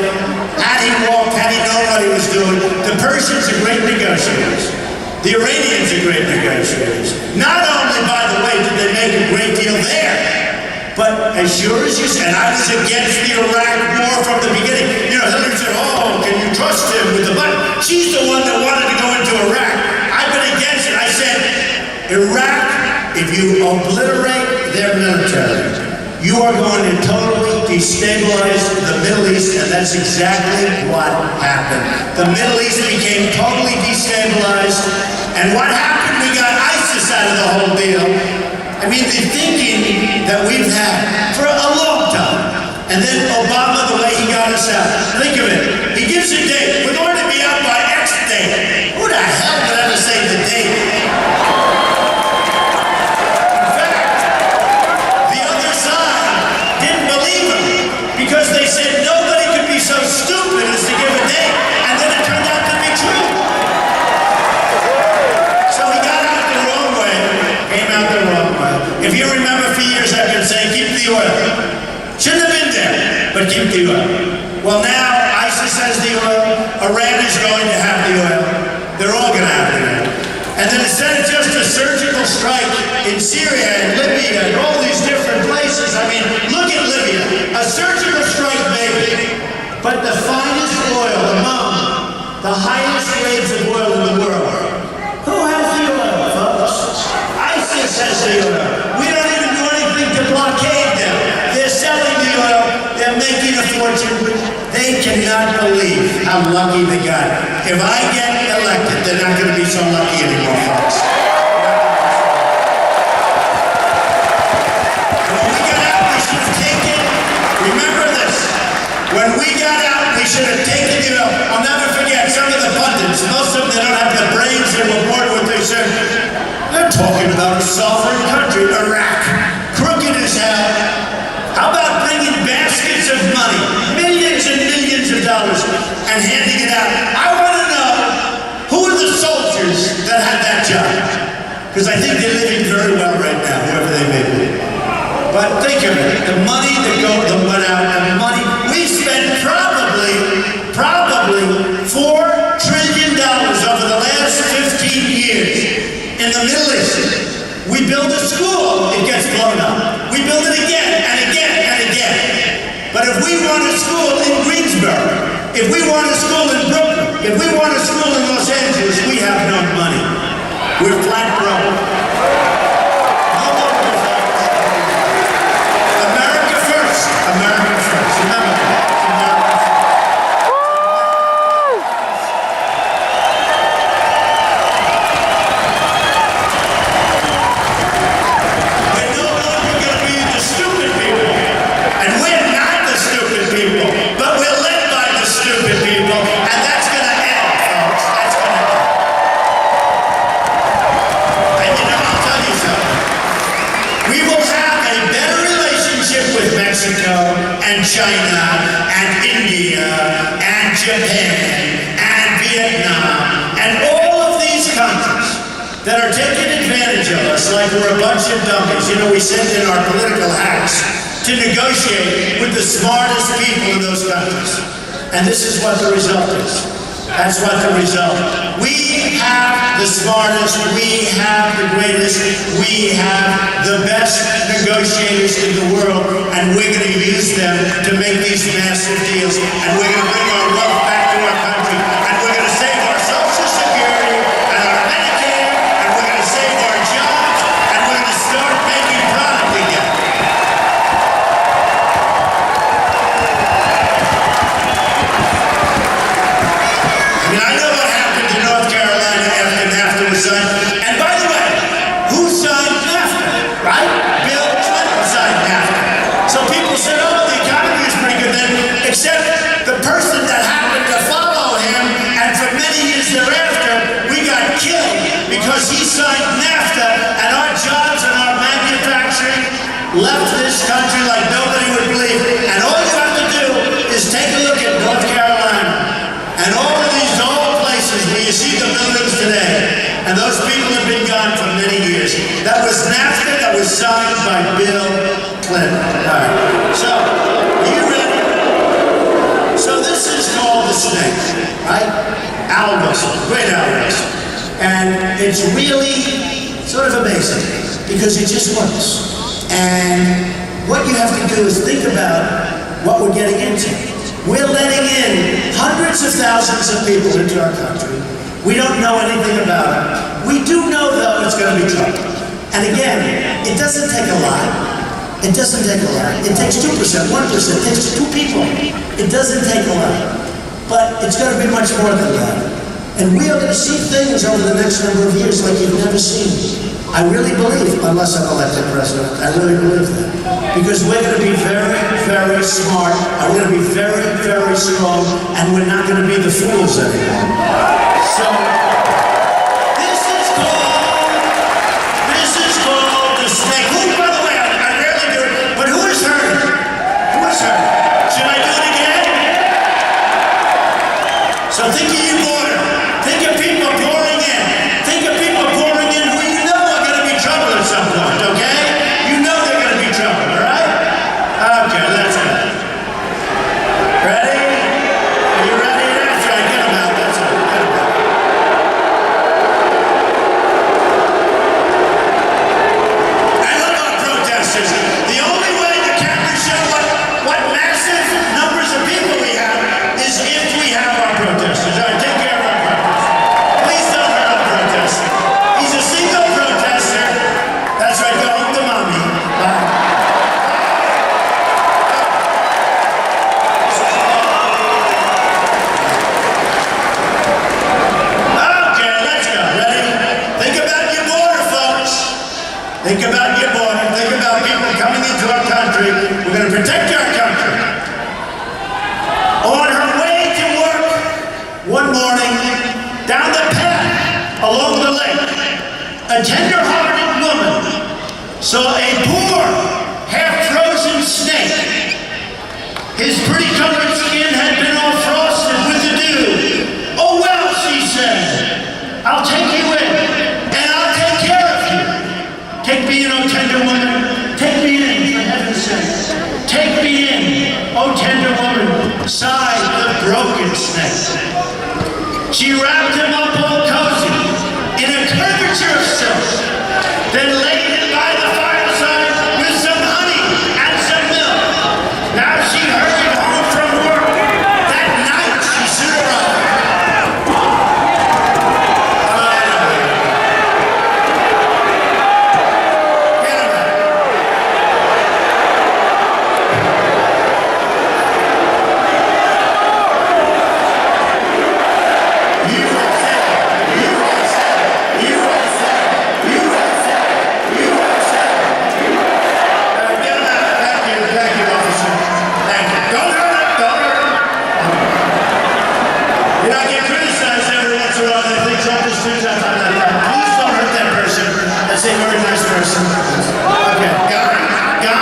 Had he walked, had he known what he was doing. The Persians are great negotiators. The Iranians are great negotiators. Not only, by the way, did they make a great deal there, but as sure as you said, I was against the Iraq war from the beginning. You know, Hillary said, oh, can you trust him with the button? She's the one that wanted to go into Iraq. I've been against it. I said, Iraq, if you obliterate their military, you are going to totally destabilize the Middle East, and that's exactly what happened. The Middle East became totally destabilized, and what happened? We got ISIS out of the whole deal. I mean, the thinking that we've had for a long time, and then Obama, the way he got us out. Think of it. He gives a date. We're going to be out by X date. Who the hell would ever say the date? keep the oil. Well, now ISIS has the oil. Iran is going to have the oil. They're all going to have the oil. And then instead of just a surgical strike in Syria and Libya and all these different places, I mean, look at Libya. A surgical strike, maybe, but the finest oil among the highest grades of oil in the world. Who has the oil, folks? ISIS has the oil. We don't even do anything to blockade them. They're selling the oil. They're making a fortune. They cannot believe how lucky they got. If I get elected, they're not going to be so lucky anymore, folks. When we got out, we should have taken, remember this, when we got out, we should have taken, I'll never forget some of the pundits, most of them, they don't have the brains, they were bored what they said. They're talking about a sovereign country, Iraq, crooked as hell. How about bringing baskets of money, millions and millions of dollars, and handing it out? I want to know, who are the soldiers that had that job? Because I think they're living very well right now, whoever they may be. But think of it, the money that went out, the money, we spent probably $4 trillion over the last 15 years in the Middle East. We build a school, it gets blown up. We build it again and again and again. But if we want a school in Greensboro, if we want a school in Brooklyn, if we want a school in Los Angeles, we have no money. We're flat broke. America first. America first. Remember that. And China, and India, and Japan, and Vietnam, and all of these countries that are taking advantage of us like we're a bunch of dummies. We send in our political hacks to negotiate with the smartest people in those countries. And this is what the result is. That's what the result. We have the smartest, we have the greatest, we have the best negotiators in the world, and we're going to use them to make these massive deals, and we're going to bring our wealth back to our country, and we're going to save our Social Security and our Medicare, and we're going to save our jobs, and we're going to start making product again. I know what happened to North Carolina after NAFTA was signed. And by the way, who signed NAFTA, right? Bill Clinton signed NAFTA. So people said, oh, the economy is pretty good then, except the person that happened to follow him, and for many years thereafter, we got killed because he signed NAFTA, and our jobs and our manufacturing left this country like nobody would believe. And all you have to do is take a look at North Carolina. And all of these old places where you see the buildings today, and those people have been gone for many years. That was NAFTA that was signed by Bill Clinton. All right. So, are you ready? So this is called the snake, right? Al Russell, great Al Russell. And it's really sort of amazing because it just works. And what you have to do is think about what we're getting into. We're letting in hundreds of thousands of people into our country. We don't know anything about it. We do know, though, it's going to be trouble. And again, it doesn't take a lot. It doesn't take a lot. It takes 2%, 1%. It takes 2 people. It doesn't take a lot. But it's going to be much more than that. And we are going to see things over the next number of years like you've never seen. I really believe, unless I'm elected president, I really believe that. Because we're going to be very, very smart, and we're going to be very, very strong, and we're not going to be the fools anymore. So, this is called the snake. Who, by the way, I rarely do it, but who is hurt? Who is hurt? Should I do it again? So think of your border. Think of people pouring in. Think of people pouring in who you know are going to be trouble at some point, okay? You know they're going to be trouble, all right? Okay, that's good. a poor, half-frozen snake. His pretty colored skin had been all frosted with the dew. Oh well, she said, I'll take you in, and I'll take care of you. Take me in, oh tender woman, take me in, for heaven's sake. Take me in, oh tender woman, sighed the broken snake. She wrapped him up all cozy, in a curvature of silk, then laid him by the fireside with some honey and some milk. Now she hurried home from work. That night she soon arrived. Say very nice person. Okay, got it? Yeah.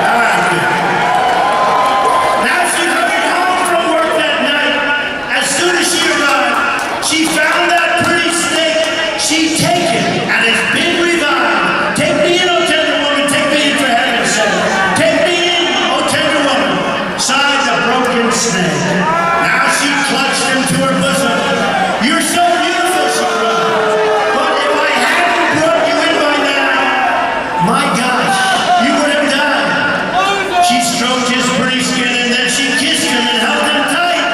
All right, good. Now she hurried home from work that night. As soon as she arrived, she found that pretty snake. She'd taken and it's been revived. Take me in, oh tender woman, take me in for heaven's sake. Take me in, oh tender woman, sighed the broken snake. Now she clutched him to her bosom. You're so beautiful, she cried. My gosh, you would have died. She stroked his pretty skin and then she kissed him and held him tight.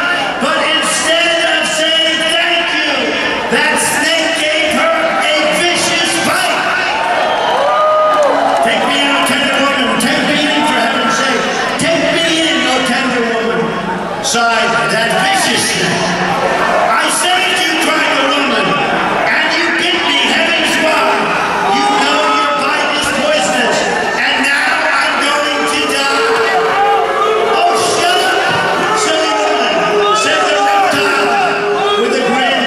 But instead of saying thank you, that snake gave her a vicious bite. Take me in, oh tender woman, take me in for heaven's sake. Take me in, oh tender woman, sighed that vicious snake. I saved you, cried the woman, and you bit me, heavens why. You know your bite is poisonous, and now I'm going to die. Oh, shut up, silly woman, said the reptile with a grin.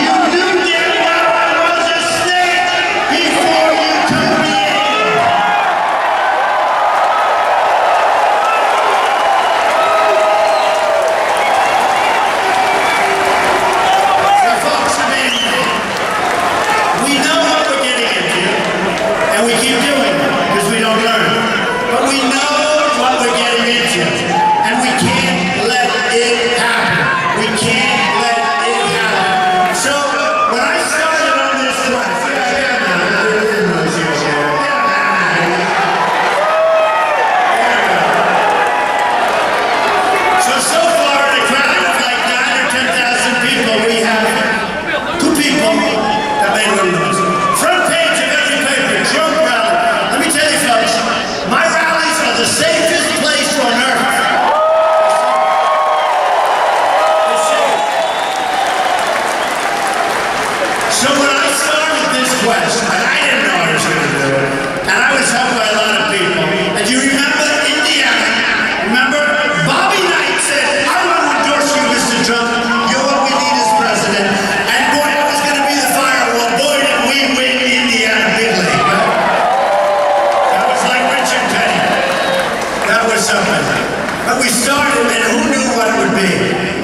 You knew damn well I was a snake before you took me in. So folks, I mean, we know what we're getting into, and we keep doing it because we don't learn. But we know what we're getting into, and we can't let it happen. We can't let it happen. So when I started on this class, so far in a crowd of like 9 or 10,000 people, we have two people that made a little noise. Front page of every paper, drunk rally. Let me tell you folks, my rallies are the safest place on earth. They're safe. So when I started this quest, and I didn't know I was going to do it, and I was helped by a lot of people, and you remember Indiana? Remember? Bobby Knight said, I want to endorse you, Mr. Trump. You're what we need as president. And boy, I was going to be the firewall. Boy, did we win Indiana big league. Right? That was like Richard Petty. That was something. But we started, and who knew what it would be?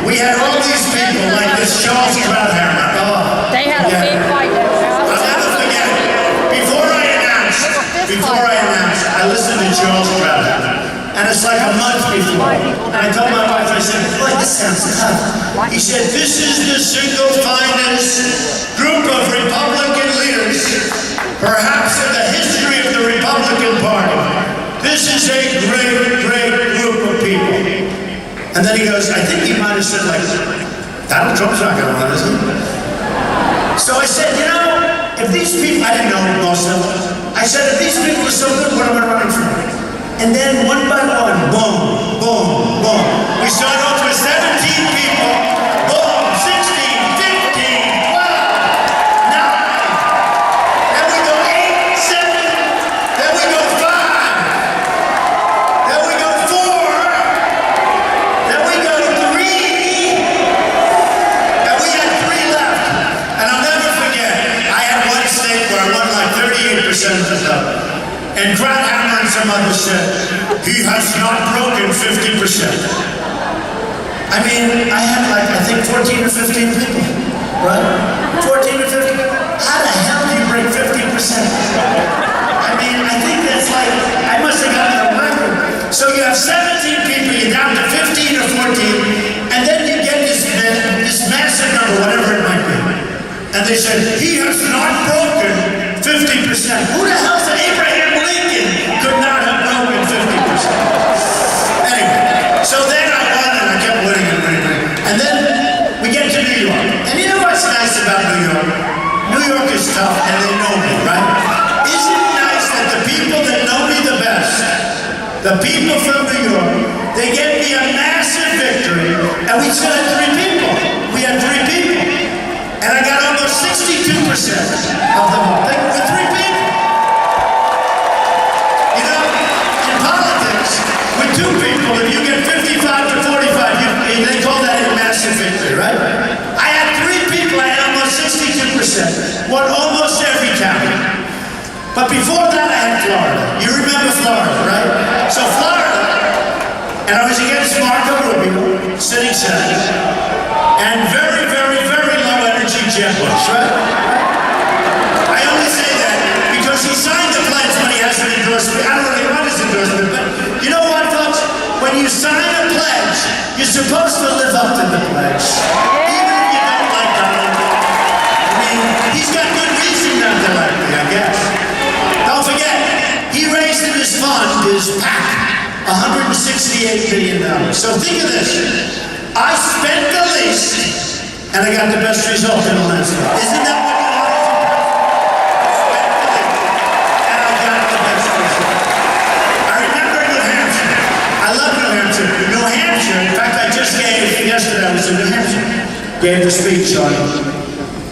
We had all these people like this Charles Krauthammer. Oh, They had a yeah. big fight there. I'll never forget it. Before I announced, I listened to Charles Krauthammer. And it's like a month before. And I told my wife, I said, boy, this sounds tough. He said, this is the single finest group of Republican leaders, perhaps in the history of the Republican Party. This is a great, great group of people. And then he goes, I think he might have said like, Donald Trump's not going to run, is he? So I said, you know, if these people, I didn't know most of them. I said, if these people are so good, what am I running for? And then one by one, boom, boom, boom. We started off with 17 people, boom, 16, 15, 12, 9. Then we go 8, 7, then we go 5, then we go 4, then we go 3, and we had 3 left. And I'll never forget, I had one state where I won like 38% sentences up. And Gradhammer and some others said, he has not broken 50%. I mean, I had like, I think 14 or 15 people, right? 14 or 15. How the hell do you break 50%? I mean, I think that's like, I must have gotten a record. So you have 17 people, you're down to 15 or 14, and then you get this massive number, whatever it might be. And they said, he has not broken 50%. Who the hell said Abraham Lincoln could not have broken 50%? Anyway, so then I won and I kept winning and winning. And then we get to New York. And you know what's nice about New York? New York is tough and they know me, right? Isn't it nice that the people that know me the best, the people from New York, they gave me a massive victory, and we still had 3 people. We had 3 people. And I got almost 62% of them all. With 3 people. You know, in politics, with 2 people, if you get 55 to 45, they call that a massive victory, right? I had 3 people, I had almost 62%. Won almost every county. But before that, I had Florida. You remember Florida, right? So Florida, and I was against Marco Rubio, sitting senator, and very, very, very low energy Jeb Bush, right? I only say that because he signed the pledge when he has an endorsement. I don't really want his endorsement, but you know what, folks? When you sign a pledge, you're supposed to live up to the pledge. Even if you don't like Donald Trump. I mean, he's got good reason not to like me, I guess. Don't forget, he raised in his fund, his PAC, $168 billion. So think of this. I spent the least, and I got the best result in the landslide. Isn't that what you want? I spent the least, and I got the best result. I remember New Hampshire. I love New Hampshire. New Hampshire, in fact, I just gave, yesterday I was in New Hampshire, gave the speech on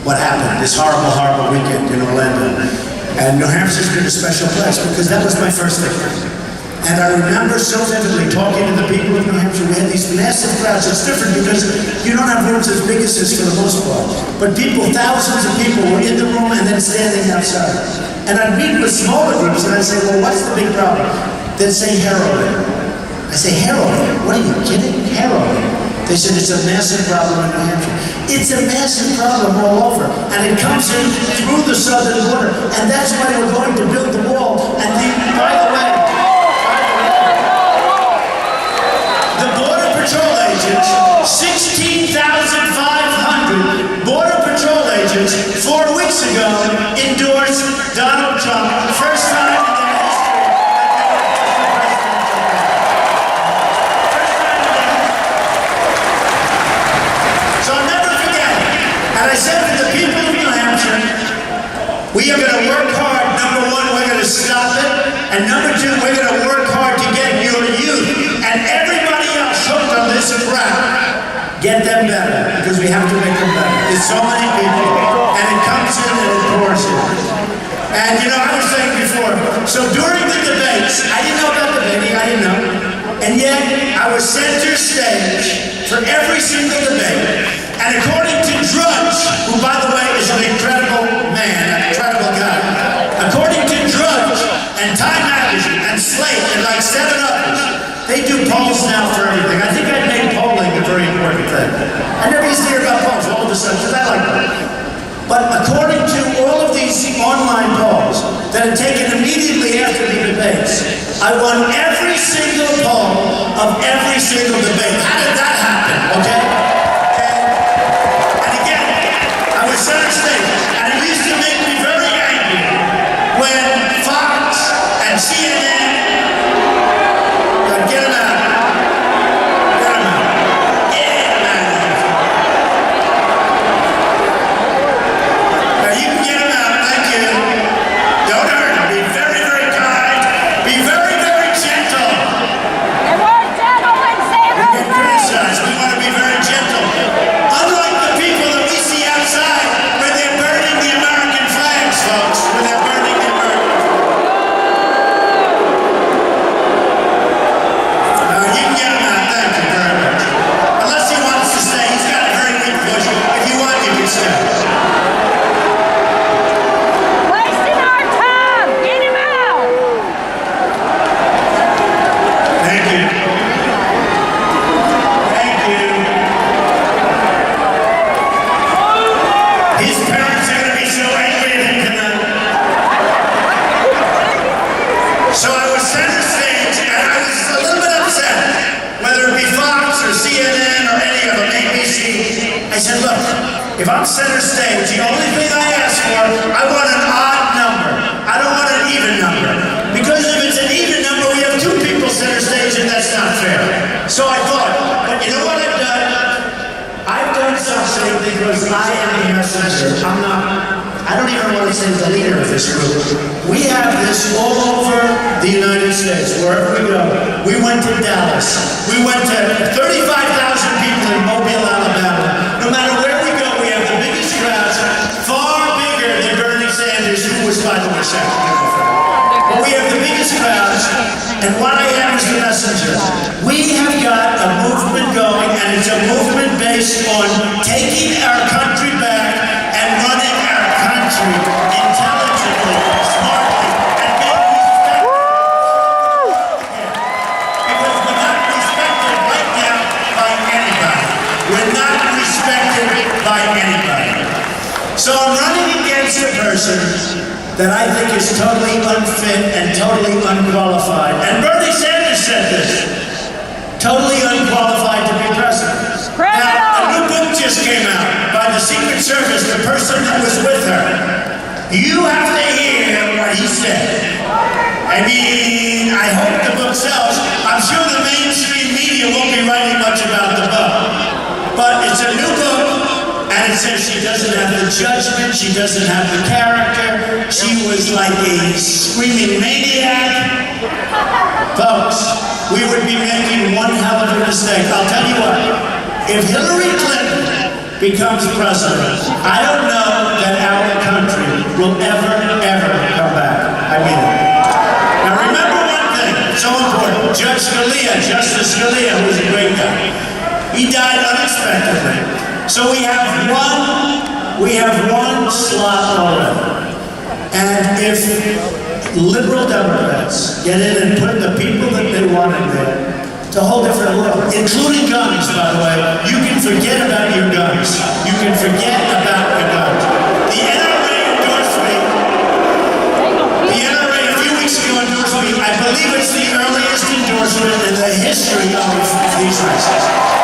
what happened, this horrible, horrible weekend in Orlando. And New Hampshire's been a special place because that was my first victory. And I remember so vividly talking to the people of New Hampshire. We had these massive crowds. It's different because you don't have rooms as big as this for the most part. But people, thousands of people were in the room and then standing outside. And I'd meet with smaller groups and I'd say, well, what's the big problem? They'd say heroin. I say, heroin? What are you kidding? Heroin. They said it's a massive problem in New Hampshire. It's a massive problem all over. And it comes in through the southern border. And that's why we're going to build the wall. And by the way, the Border Patrol agents, 16,500 Border Patrol agents 4 weeks ago endorsed Donald Trump. The first time in their history. So I'll never forget. And I said to the people of New Hampshire, we are going to work hard. Number 1, we're going to stop it. And number 2, we're going to work hard to get your youth and everybody else hooked on this crap. Get them better, because we have to make them better. There's so many people, and it comes in and it pours in. And you know, I was saying before, so during the debates, I didn't know about debating, I didn't know. And yet, I was center stage for every single debate. And according to Drudge, who by the way is an incredible man, an incredible guy. According to Drudge and Time Magazine and Slate and like 7 others, they do polls now for everything. I think I'd make polling a very important thing. I never used to hear about polls all of a sudden, because I like them. But according to all of these online polls that are taken immediately after the debates, I won every single poll of every single debate. How did that happen, okay? And again, I was center stage, and it used to make me very angry when Fox and CNN get them out. Get them out. Get them out. Now you can get them out. Thank you. Don't hurt them. Be very, very kind. Be very, very gentle. And we're gentle and Santa. center stage, and I was a little bit upset, whether it be Fox or CNN or any of them, ABC. I said, look, if I'm center stage, the only thing I ask for, I want an odd number. I don't want an even number. Because if it's an even number, we have two people center stage, and that's not fair. So I thought, but you know what I've done? I've done something because I am the messenger. I don't even want to say the leader of this group. We have this all over the United States, wherever we go. We went to Dallas. We went to 35,000 people in Mobile, Alabama. No matter where we go, we have the biggest crowds, far bigger than Bernie Sanders, who was, by the way, but we have the biggest crowds, and what I am is the messenger. We have got a movement going, and it's a movement based on taking our country back and running our country intelligently, smartly, and being respected. Because we're not respected right now by anybody. We're not respected by anybody. So I'm running against a person that I think is totally unfit and totally unqualified. And Bernie Sanders said this, totally unqualified to be president. Now, a new book just came out by the Secret Service, the person that was with her. You have to hear what he said. I mean, I hope the book sells. I'm sure the mainstream media won't be writing much about the book. But it's a new book. And it says she doesn't have the judgment, she doesn't have the character, she was like a screaming maniac. Folks, we would be making one hell of a mistake. I'll tell you what, if Hillary Clinton becomes president, I don't know that our country will ever come back. I mean it. Now remember one thing, it's so important. Justice Scalia, who was a great guy, he died unexpectedly. So we have one slot already. And if liberal Democrats get in and put the people that they want in there, it's a whole different world, including guns, by the way. You can forget about your guns. You can forget about your guns. The NRA endorsed me. The NRA a few weeks ago endorsed me. I believe it's the earliest endorsement in the history of these races.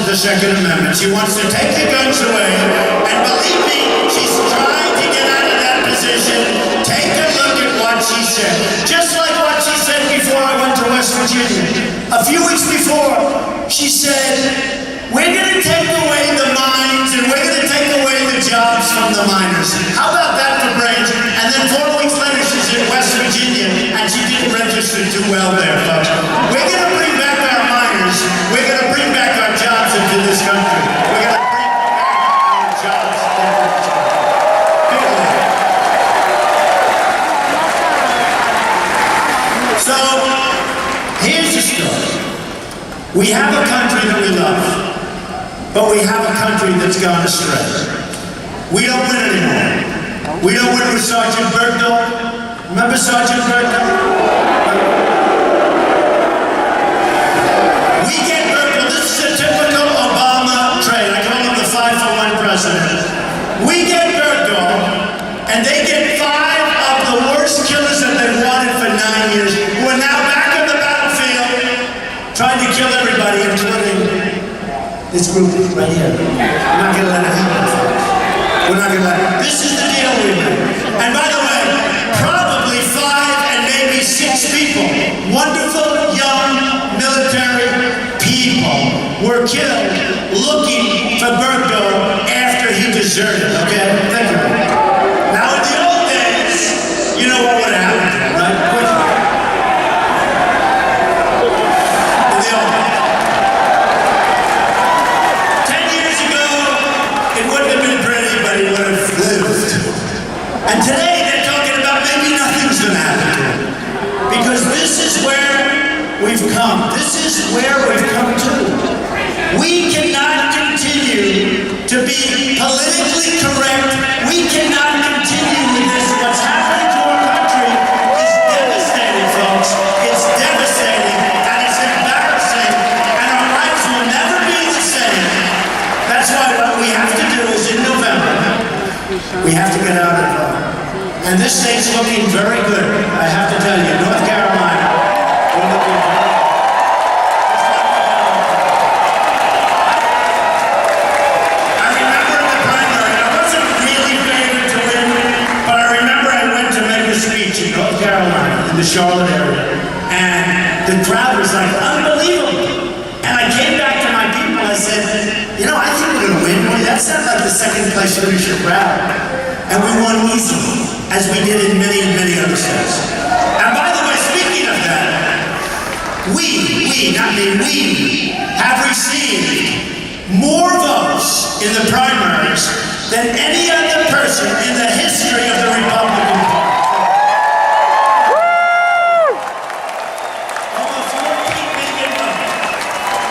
The Second Amendment. She wants to take the guns away, and believe me, she's trying to get out of that position. Take a look at what she said. Just like what she said before I went to West Virginia. A few weeks before, she said, we're going to take away the mines, and we're going to take away the jobs from the miners. How about that for brains? And then 4 weeks later, she's in West Virginia, and she didn't register too well there, folks. We're going to bring back our miners. We're going to bring back our jobs into this country. We're going to bring back our jobs into this country. So, here's the story. We have a country that we love, but we have a country that's gone astray. We don't win anymore. We don't win with Sergeant Bergdahl. Remember Sergeant Bergdahl? We get Bergdahl. This is a typical Obama trade. I call him the 5-for-1 president. We get Bergdahl, and they get 5 of the worst killers that they've wanted for 9 years, who are now back on the battlefield, trying to kill everybody, including this group right here. We're not going to let it happen, folks. We're not going to let it. This is the deal we made. And by the way, probably 5 and maybe 6 people, wonderful young military people, were killed looking for Bergdahl after he deserted, okay? Think of it. Now, in the old days, you know what would happen to him, right? Quickly. In the old days. 10 years ago, it wouldn't have been pretty, but he would have lived. And today, they're talking about maybe nothing's going to happen to him. we've come. This is where we've come to. We cannot continue to be politically correct. We cannot continue with this. What's happening to our country is devastating, folks. It's devastating, and it's embarrassing, and our lives will never be the same. That's why what we have to do is in November, we have to get out and vote. And this state's looking very good. I have to tell you, North Carolina, we're looking very good. I remember in the primary, I wasn't really favored to win, but I remember I went to make a speech in North Carolina, in the Charlotte area, and the crowd was like, unbelievable. And I came back to my people, I said, you know, I think we're going to win. That's not like the second place finisher crowd. And we won easily, as we did in many, many other states. And by the way, speaking of that, we have received more votes in the primaries than any other person in the history of the Republican Party. Almost 14 million votes.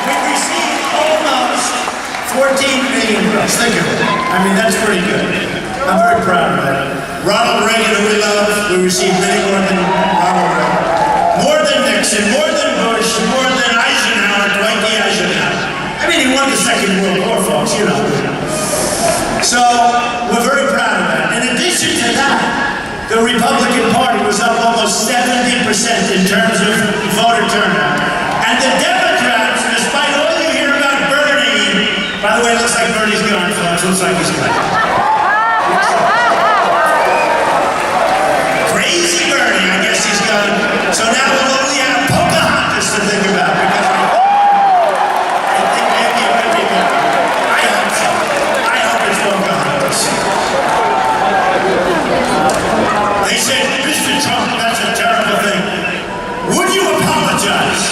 We received almost 14 million votes. Think of it. I mean, that's pretty good. I'm very proud of that. Ronald Reagan, who we love, we received many more than Ronald Reagan. More than Nixon, more than Bush, more than Eisenhower, Dwight D. Eisenhower. I mean, he won the Second World War, folks, you know. So, we're very proud of that. In addition to that, the Republican Party was up almost 70% in terms of voter turnout. And the Democrats, despite all you hear about Bernie, by the way, it looks like Bernie's gone, folks. Looks like he's gone. Crazy Bernie, I guess he's gone. So now we'll only have Pocahontas to think about because I think maybe it might be good. I hope so. I hope it's Pocahontas. They said, Mr. Trump, that's a terrible thing. Would you apologize?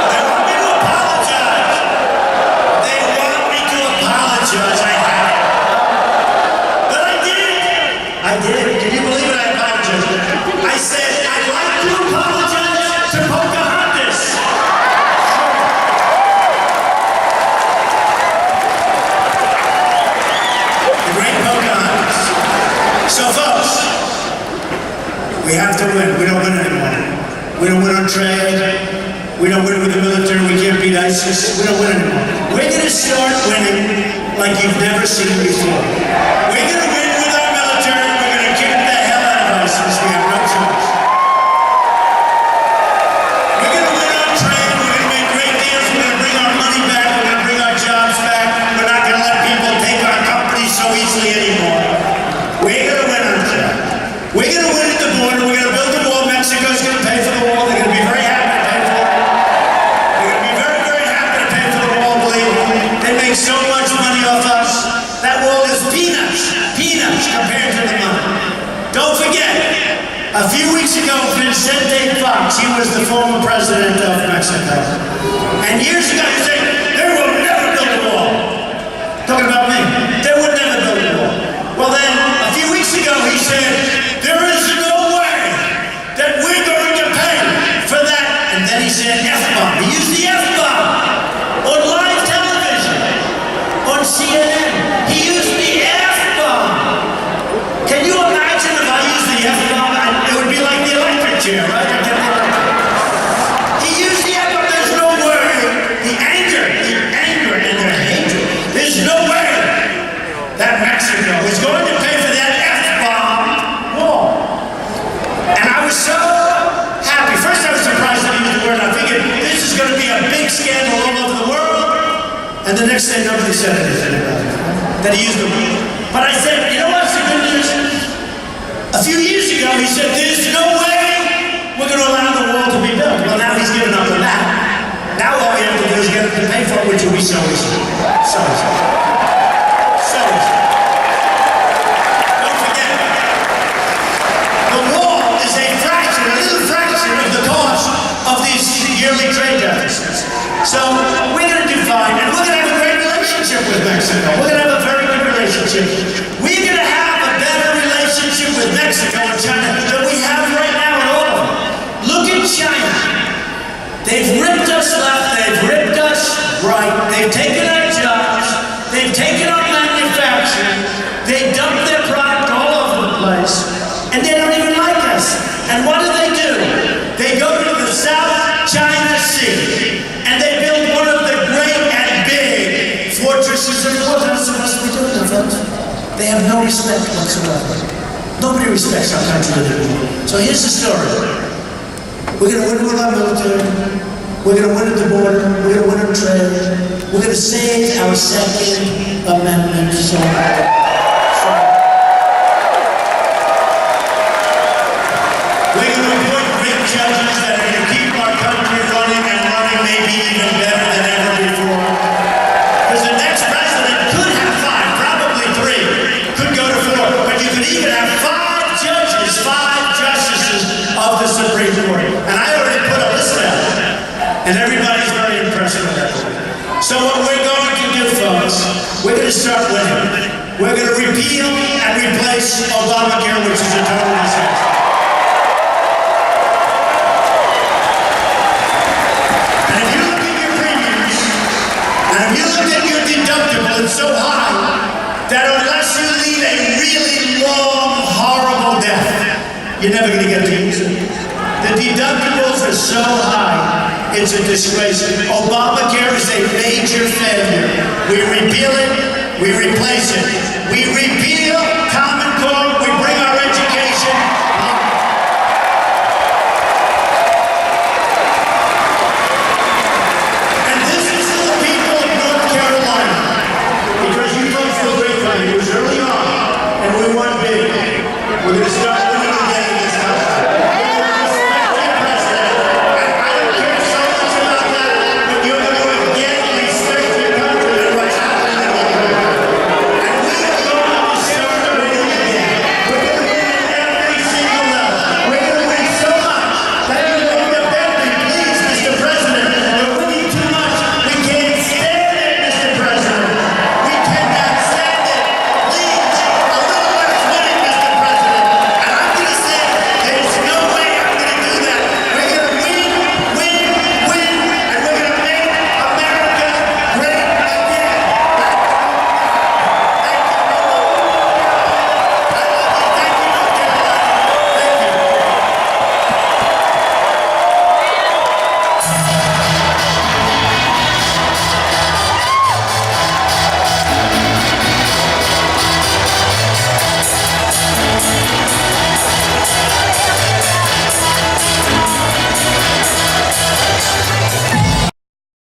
They want me to apologize. They want me to apologize. I have. But I did. I did. Can you believe it? I apologized. I said, I'd like to apologize to Pocahontas. The great Pocahontas. So, folks, we have to win. We don't win anymore. We don't win on trade. We don't win with the military. We can't beat ISIS. We don't win anymore. We're going to start winning like you've never seen before. We're going to win with our military. We're going to kick the hell out of ISIS. We have no choice. We're going to win on trade. We're going to make great deals. We're going to bring our money back. We're going to bring our jobs back. We're not going to let people take our companies so easily anymore. We're going to win on trade. We're going to win at the border. We're going to build the wall. Mexico's going to pay for the wall. They're going to be very happy to pay for it. They're going to be very, very happy to pay for the wall, believe me. They make so much money off us. That wall is peanuts. Peanuts compared to the money. Don't forget, a few weeks ago, Vicente Fox, he was the former president of Mexico. And years ago, he said, they will never build a wall. Talking about me. They would never build a wall. Well then, a few weeks ago, he said, there is no way that we're going to pay for that. And then he said F-bomb. He used the F-bomb on live television, on CNN. He used the F-bomb. Can you imagine if I used the F-bomb? It would be like the electric chair, right? He used the F-bomb. There's no way. The anger and the hatred. There's no way that Mexico is going to pay for that F-bomb wall. And I was so happy. First I was surprised that he used the word. I figured this is going to be a big scandal all over the world. And the next day nobody said anything about it. That he used the word. But I said, you know what's the good news? A few years ago he said, there's no way we're going to allow the wall to be built. Well, now he's given up on that. Now all we have to do is get him to pay for it, which will be so easy. So easy. So easy. Don't forget, the wall is a fraction, a little fraction of the cost of these yearly trade deficits. So we're going to do fine, and we're going to have a great relationship with Mexico. We're going to have a very good relationship. We're going to have a better relationship with Mexico and China than we have right now in all of them. Look at China. And what do? They go to the South China Sea, and they build one of the great and big fortresses in the world. That's supposed to be doing them, folks. They have no respect whatsoever. Nobody respects our country. So here's the story. We're going to win with our military. We're going to win at the border. We're going to win at trade. We're going to save our Second Amendment. We're going to appoint great judges that are going to keep our country running and running maybe even better than ever before. Because the next president could have 5, probably 3, could go to 4, but you could even have 5 judges, 5 justices of the Supreme Court. And I already put a list out, and everybody's very impressed with that. So what we're going to do, folks, we're going to start winning. We're going to repeal and replace Obamacare, which is a total disaster. And if you look at your premiums, and if you look at your deductible, it's so high that unless you lead a really long, horrible death, you're never going to get to use it. The deductibles are so high, it's a disgrace. Obamacare is a major failure. We repeal it, we replace it. We repeal